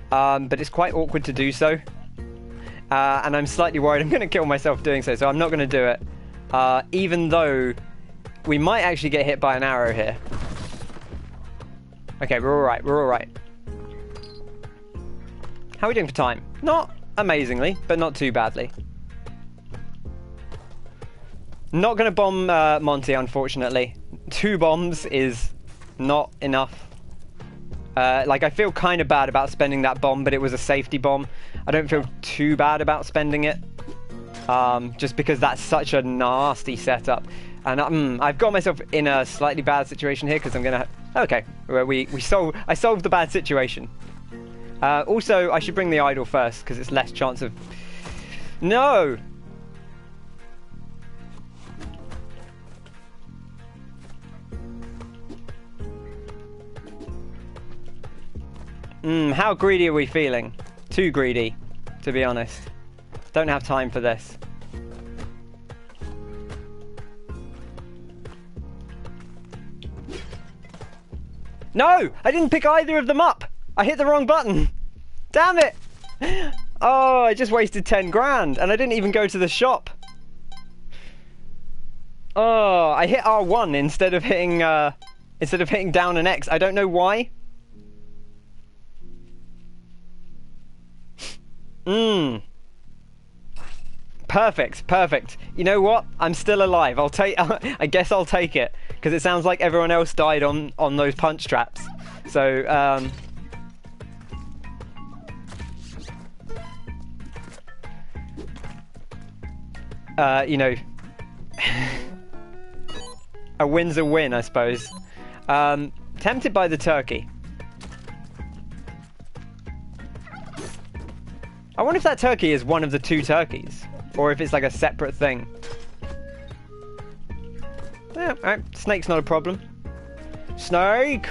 but it's quite awkward to do so. And I'm slightly worried I'm going to kill myself doing so I'm not going to do it. Even though we might actually get hit by an arrow here. Okay, we're alright, we're alright. How are we doing for time? Not amazingly, but not too badly. Not going to bomb Monty, unfortunately. 2 bombs is not enough. Like, I feel kind of bad about spending that bomb, but it was a safety bomb. I don't feel too bad about spending it. Just because that's such a nasty setup. And I've got myself in a slightly bad situation here because I'm gonna. Okay, I solved the bad situation. Also, I should bring the idol first because it's less chance of. No. How greedy are we feeling? Too greedy, to be honest. Don't have time for this. No! I didn't pick either of them up! I hit the wrong button! Damn it! Oh, I just wasted 10 grand and I didn't even go to the shop. Oh, I hit R1 instead of hitting down and X. I don't know why. Perfect, perfect. You know what? I'm still alive. I guess I'll take it because it sounds like everyone else died on those punch traps. So you know, a win's a win, I suppose. Tempted by the turkey. I wonder if that turkey is one of the 2 turkeys, or if it's like a separate thing. Yeah, alright, snake's not a problem. Snake!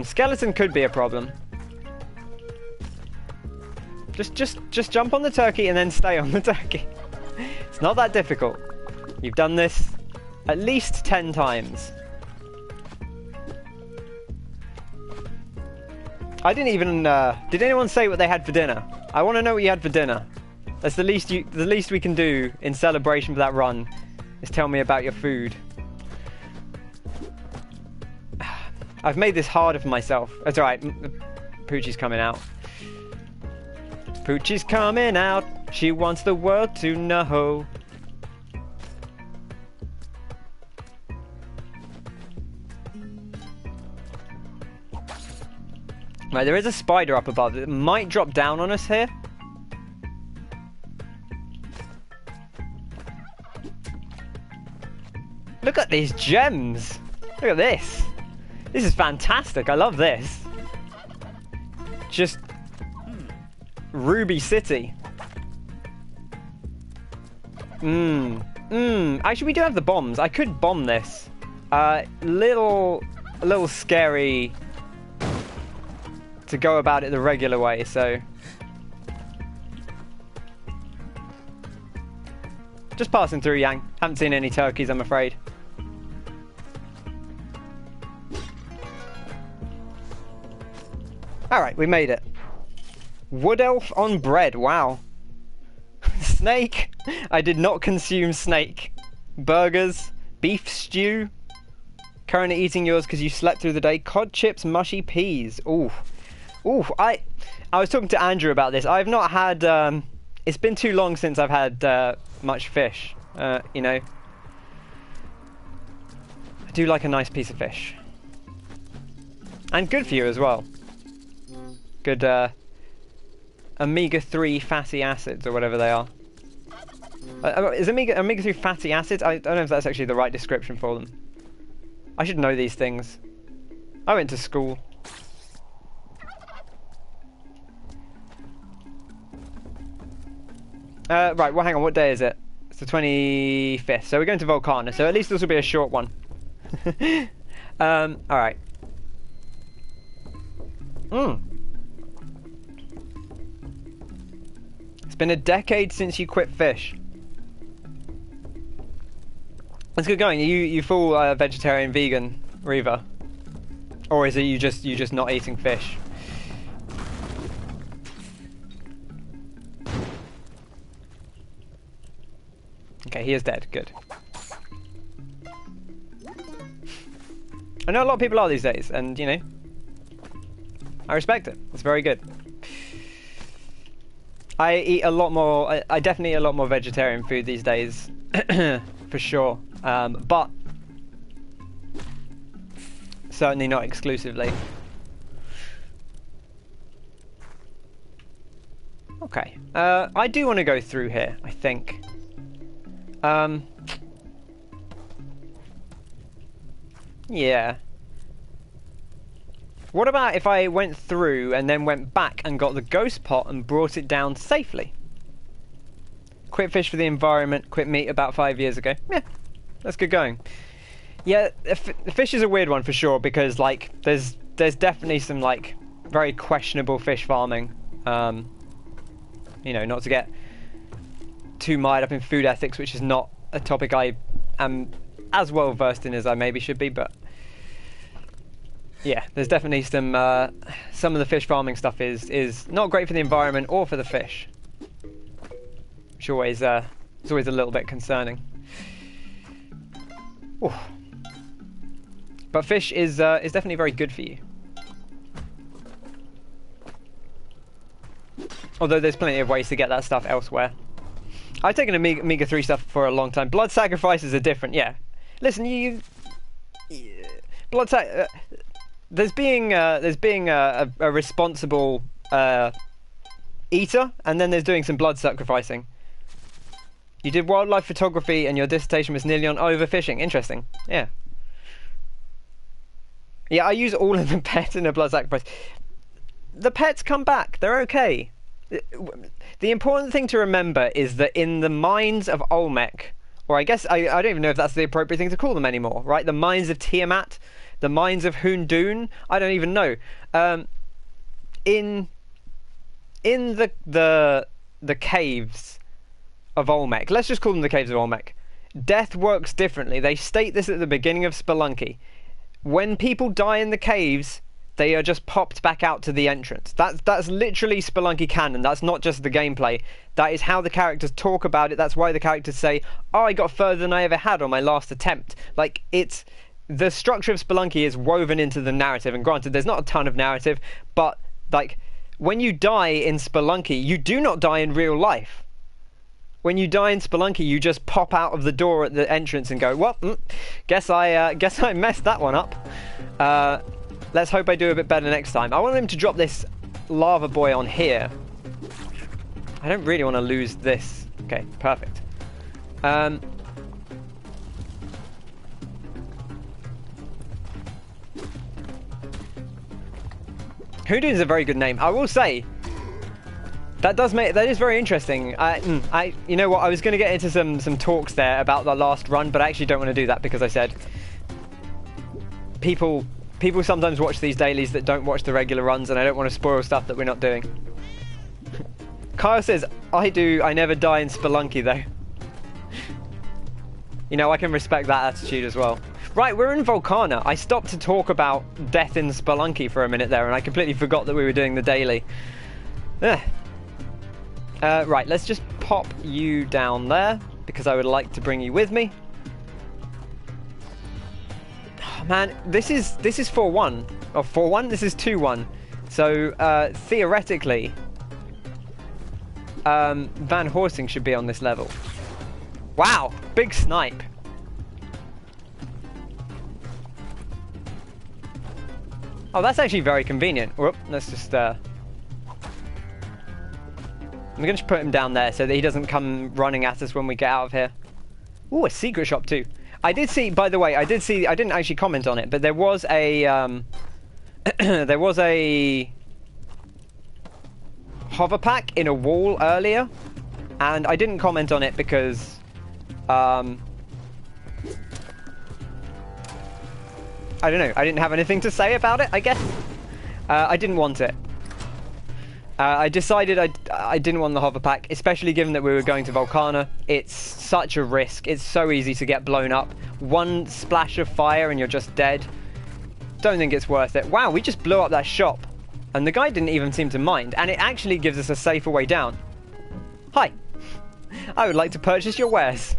Skeleton could be a problem. Just jump on the turkey and then stay on the turkey. It's not that difficult. You've done this at least 10 times. I didn't even. Did anyone say what they had for dinner? I want to know what you had for dinner. That's the least we can do in celebration for that run. Is tell me about your food. I've made this harder for myself. That's alright. Poochie's coming out. Poochie's coming out. She wants the world to know. Right, there is a spider up above. It might drop down on us here. Look at these gems. Look at this. This is fantastic. I love this. Just Ruby City. Actually, we do have the bombs. I could bomb this. A little scary to go about it the regular way, so just passing through, Yang. Haven't seen any turkeys, I'm afraid. Alright, we made it. Wood elf on bread, wow. Snake. I did not consume snake. Burgers, beef stew. Currently eating yours because you slept through the day. Cod chips, mushy peas. Ooh. Ooh, I was talking to Andrew about this. I've not had, it's been too long since I've had much fish, you know. I do like a nice piece of fish. And good for you as well. Good, omega-3 fatty acids, or whatever they are. Is omega-3 fatty acids? I don't know if that's actually the right description for them. I should know these things. I went to school. Right, well, hang on, what day is it? It's the 25th, so we're going to Volcana, so at least this will be a short one. Alright. It's been a decade since you quit fish. Let's get going. You full vegetarian, vegan, Reva? Or is it you just not eating fish? Okay, he is dead. Good. I know a lot of people are these days, and you know, I respect it. It's very good. I eat a lot more. I definitely eat a lot more vegetarian food these days, for sure. But certainly not exclusively. Okay. I do want to go through here, I think. Yeah. What about if I went through and then went back and got the ghost pot and brought it down safely? Quit fish for the environment, quit meat about 5 years ago. Yeah, that's good going. Yeah, fish is a weird one for sure because like there's definitely some like very questionable fish farming. You know, not to get too mired up in food ethics, which is not a topic I am as well versed in as I maybe should be, but yeah, there's definitely some of the fish farming stuff is not great for the environment or for the fish, which always it's always a little bit concerning. Ooh. But fish is definitely very good for you. Although there's plenty of ways to get that stuff elsewhere. I've taken omega-3 stuff for a long time. Blood sacrifices are different, yeah. Listen, there's being a responsible eater, and then there's doing some blood sacrificing. You did wildlife photography, and your dissertation was nearly on overfishing. Interesting, yeah. Yeah, I use all of the pets in a blood sacrifice. The pets come back. They're okay. The important thing to remember is that in the minds of Olmec, or I guess I don't even know if that's the appropriate thing to call them anymore, right? The minds of Tiamat, the minds of Hoondoon, I don't even know. In the caves of Olmec, let's just call them the caves of Olmec, death works differently. They state this at the beginning of Spelunky. When people die in the caves, they are just popped back out to the entrance. That's literally Spelunky canon. That's not just the gameplay. That is how the characters talk about it. That's why the characters say, "Oh, I got further than I ever had on my last attempt." Like, it's the structure of Spelunky is woven into the narrative. And granted, there's not a ton of narrative, but like when you die in Spelunky, you do not die in real life. When you die in Spelunky, you just pop out of the door at the entrance and go, "Well, guess I messed that one up." Let's hope I do a bit better next time. I want him to drop this lava boy on here. I don't really want to lose this. Okay, perfect. Hoondoon is a very good name. I will say that is very interesting. You know what? I was going to get into some talks there about the last run, but I actually don't want to do that because I said people sometimes watch these dailies that don't watch the regular runs, and I don't want to spoil stuff that we're not doing. Kyle says, I never die in Spelunky though. You know, I can respect that attitude as well. Right, we're in Volcana. I stopped to talk about death in Spelunky for a minute there, and I completely forgot that we were doing the daily. Right, let's just pop you down there, because I would like to bring you with me. Man, this is 4-1 or 4-1. This is 2-1. So theoretically, Van Horsing should be on this level. Wow, big snipe. Oh, that's actually very convenient. Whoop, let's just. I'm gonna just put him down there so that he doesn't come running at us when we get out of here. Ooh, a secret shop too. I did see, by the way, I didn't actually comment on it, but there was a, there was a hover pack in a wall earlier, and I didn't comment on it because, I don't know, I didn't have anything to say about it, I guess. I didn't want it. I decided I didn't want the hover pack, especially given that we were going to Volcana. It's such a risk. It's so easy to get blown up. One splash of fire and you're just dead. Don't think it's worth it. Wow, we just blew up that shop. And the guy didn't even seem to mind. And it actually gives us a safer way down. Hi. I would like to purchase your wares.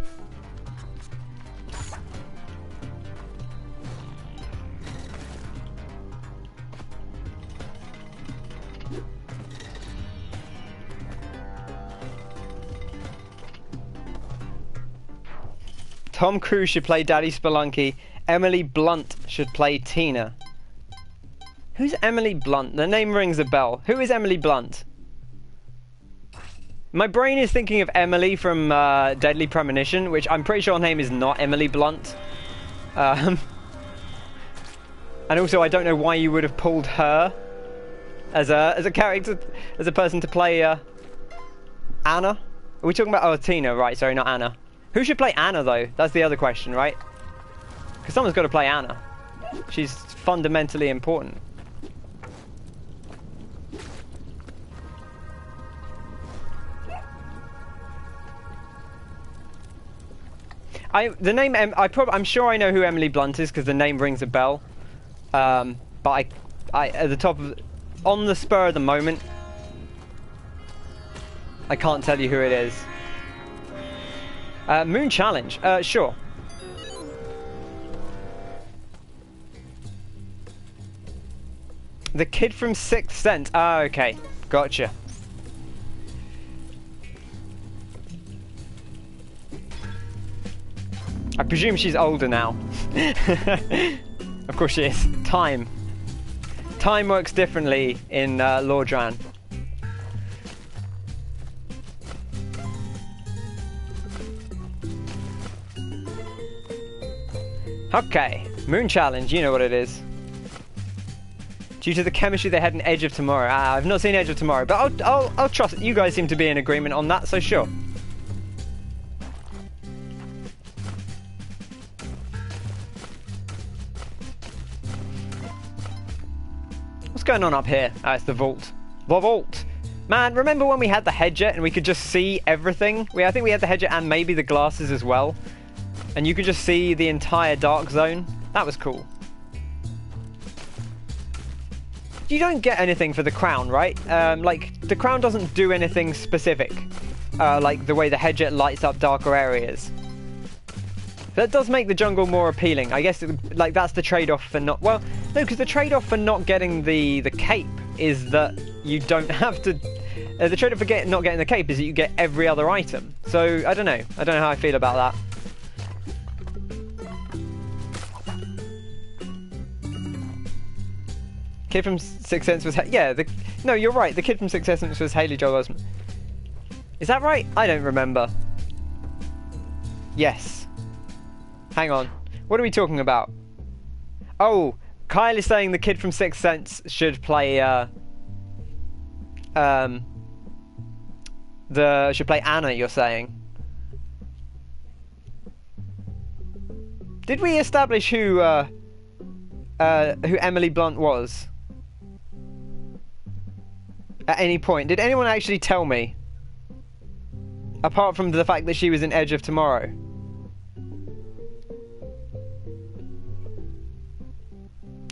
Tom Cruise should play Daddy Spelunky. Emily Blunt should play Tina. Who's Emily Blunt? The name rings a bell. Who is Emily Blunt? My brain is thinking of Emily from Deadly Premonition, which I'm pretty sure her name is not Emily Blunt. And also, I don't know why you would have pulled her as a character, as a person to play Anna. Are we talking about Tina? Right, sorry, not Anna. Who should play Anna though? That's the other question, right? Because someone's got to play Anna. She's fundamentally important. I'm sure I know who Emily Blunt is because the name rings a bell. But I at the top of, on the spur of the moment, I can't tell you who it is. Moon Challenge, sure. The kid from Sixth Sense. Ah, okay, gotcha. I presume she's older now. Of course she is. Time. Time works differently in Lordran. Okay, Moon Challenge, you know what it is. Due to the chemistry they had in Edge of Tomorrow. I've not seen Edge of Tomorrow, but I'll trust it. You guys seem to be in agreement on that, so sure. What's going on up here? It's the vault. The vault! Man, remember when we had the headjet and we could just see everything? I think we had the headjet and maybe the glasses as well. And you could just see the entire dark zone. That was cool. You don't get anything for the crown, right? Like, the crown doesn't do anything specific. Like the way the headjet lights up darker areas. That does make the jungle more appealing. I guess, like, that's the trade-off for not... Well, no, because the trade-off for not getting the cape is that you don't have to... the trade-off for not getting the cape is that you get every other item. So, I don't know. I don't know how I feel about that. Kid from Sixth Sense was... Yeah, no, you're right. The kid from Sixth Sense was Haley Joel Osment. Is that right? I don't remember. Yes. Hang on. What are we talking about? Oh, Kyle is saying the kid from Sixth Sense should play should play Anna, you're saying. Did we establish who Emily Blunt was? At any point? Did anyone actually tell me? Apart from the fact that she was in Edge of Tomorrow.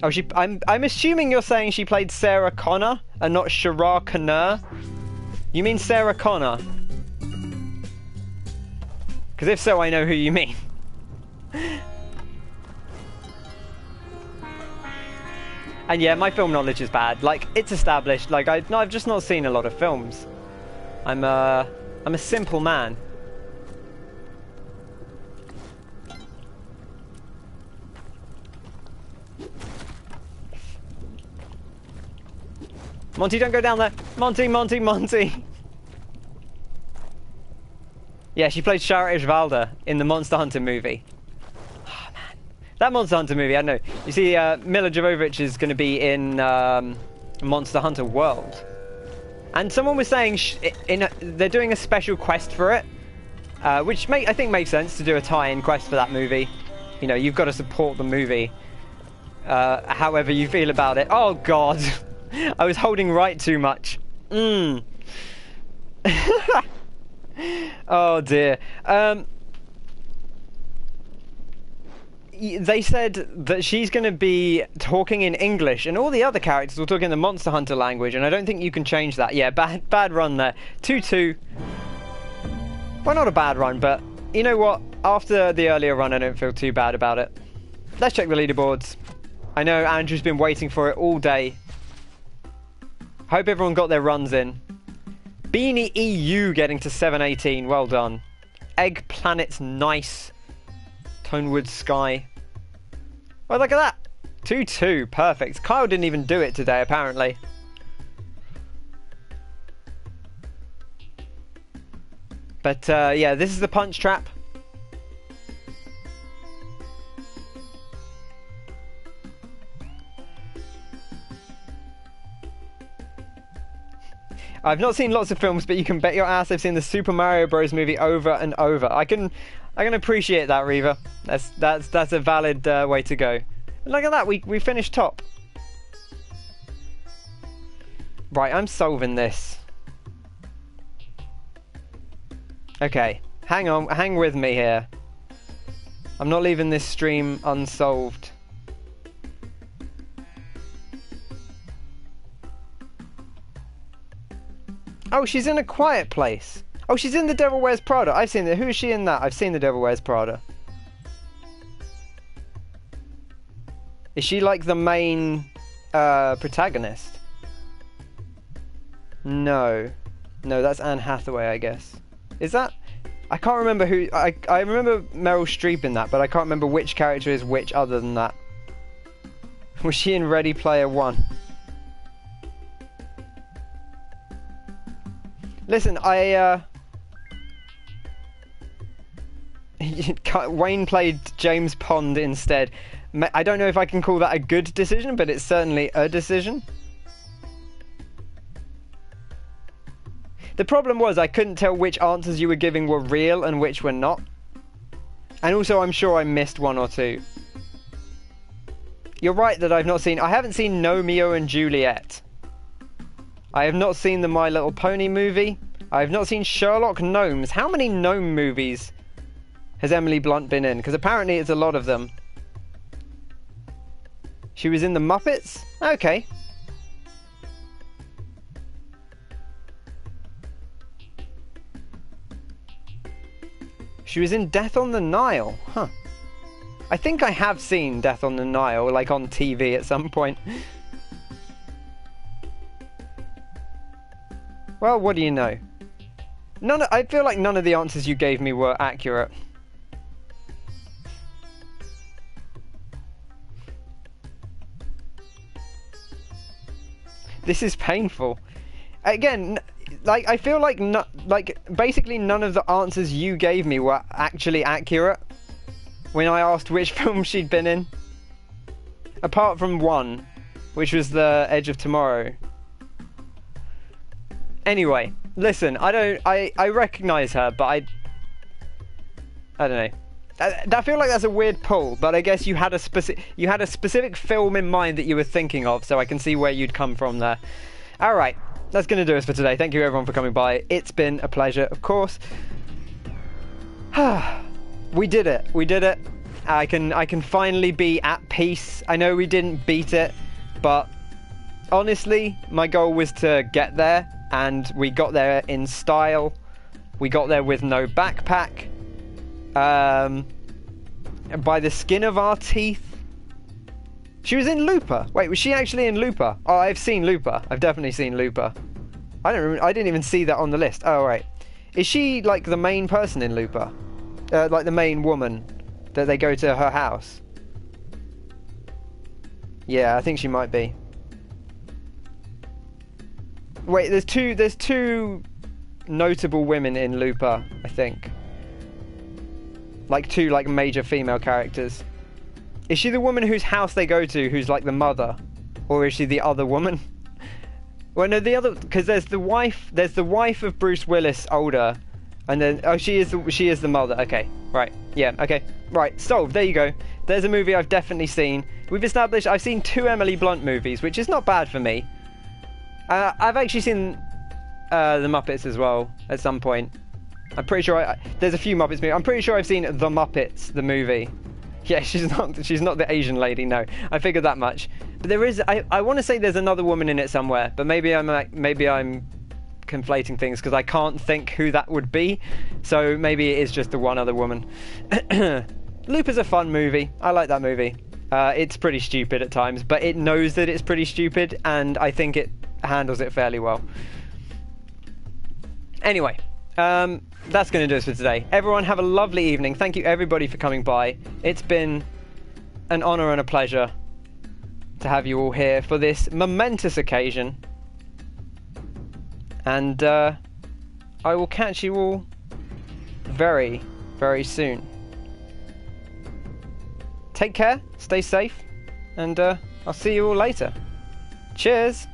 Oh, I'm assuming you're saying she played Sarah Connor and not Shara Connor. You mean Sarah Connor? Because if so, I know who you mean. And yeah, my film knowledge is bad. Like, it's established. Like, I've just not seen a lot of films. I'm a simple man. Monty, don't go down there. Monty, Monty, Monty. Yeah, she played Shara Ishvalda in the Monster Hunter movie. Oh, man. That Monster Hunter movie, I don't know. You see, Mila Jovovich is going to be in Monster Hunter World. And someone was saying they're doing a special quest for it. Which I think makes sense to do a tie-in quest for that movie. You know, you've got to support the movie. However you feel about it. Oh, God. I was holding right too much. Oh dear. They said that she's going to be talking in English and all the other characters will talk in the Monster Hunter language, and I don't think you can change that. Yeah, bad run there. 2-2. Well, not a bad run, but you know what? After the earlier run, I don't feel too bad about it. Let's check the leaderboards. I know Andrew's been waiting for it all day. Hope everyone got their runs in. Beanie EU getting to 718. Well done. Egg Planet's nice. Tonewood Sky. Well, look at that. 2-2. Perfect. Kyle didn't even do it today, apparently. But yeah, this is the punch trap. I've not seen lots of films, but you can bet your ass I've seen the Super Mario Bros. Movie over and over. I can appreciate that, Reva. That's a valid way to go. Look at that, we finished top. Right, I'm solving this. Okay, hang on, hang with me here. I'm not leaving this stream unsolved. Oh, she's in A Quiet Place. Oh, she's in The Devil Wears Prada. I've seen it. Who is she in that? I've seen The Devil Wears Prada. Is she like the main protagonist? No. No, that's Anne Hathaway, I guess. Is that? I can't remember who... I remember Meryl Streep in that, but I can't remember which character is which other than that. Was she in Ready Player One? Listen, Wayne played James Pond instead. I don't know if I can call that a good decision, but it's certainly a decision. The problem was I couldn't tell which answers you were giving were real and which were not. And also I'm sure I missed one or two. You're right that I haven't seen Romeo and Juliet. I have not seen the My Little Pony movie. I have not seen Sherlock Gnomes. How many gnome movies has Emily Blunt been in? Because apparently it's a lot of them. She was in The Muppets? Okay. She was in Death on the Nile. Huh. I think I have seen Death on the Nile, like on TV at some point. Well, what do you know? I feel like none of the answers you gave me were accurate. This is painful. Again, like I feel like basically none of the answers you gave me were actually accurate when I asked which film she'd been in. Apart from one, which was The Edge of Tomorrow. Anyway, listen, I recognise her, but I don't know. I feel like that's a weird pull, but I guess you had a specific film in mind that you were thinking of, so I can see where you'd come from there. All right, that's going to do us for today. Thank you everyone for coming by. It's been a pleasure, of course. We did it. We did it. I can finally be at peace. I know we didn't beat it, but honestly, my goal was to get there. And we got there in style. We got there with no backpack. By the skin of our teeth. She was in Looper. Wait, was she actually in Looper? Oh, I've seen Looper. I've definitely seen Looper. I didn't even see that on the list. Oh, right. Is she like the main person in Looper? Like the main woman that they go to her house? Yeah, I think she might be. Wait, there's two notable women in Looper, I think. Like two like major female characters. Is she the woman whose house they go to, who's like the mother, or is she the other woman? Well, no, the other, because there's the wife of Bruce Willis, older, and then she is the mother. Okay, right, yeah, okay, right, solved. There you go. There's a movie I've definitely seen. We've established I've seen 2 Emily Blunt movies, which is not bad for me. I've actually seen The Muppets as well at some point. I'm pretty sure there's a few Muppets movies. I'm pretty sure I've seen The Muppets, the movie. Yeah, she's not the Asian lady. No, I figured that much. But there is. I want to say there's another woman in it somewhere, but maybe I'm conflating things because I can't think who that would be. So maybe it is just the one other woman. Looper's a fun movie. I like that movie. It's pretty stupid at times, but it knows that it's pretty stupid, and I think it handles it fairly well. Anyway, that's going to do us for today. Everyone have a lovely evening. Thank you everybody for coming by. It's been an honour and a pleasure to have you all here for this momentous occasion. And I will catch you all very, very soon. Take care, stay safe, and I'll see you all later. Cheers!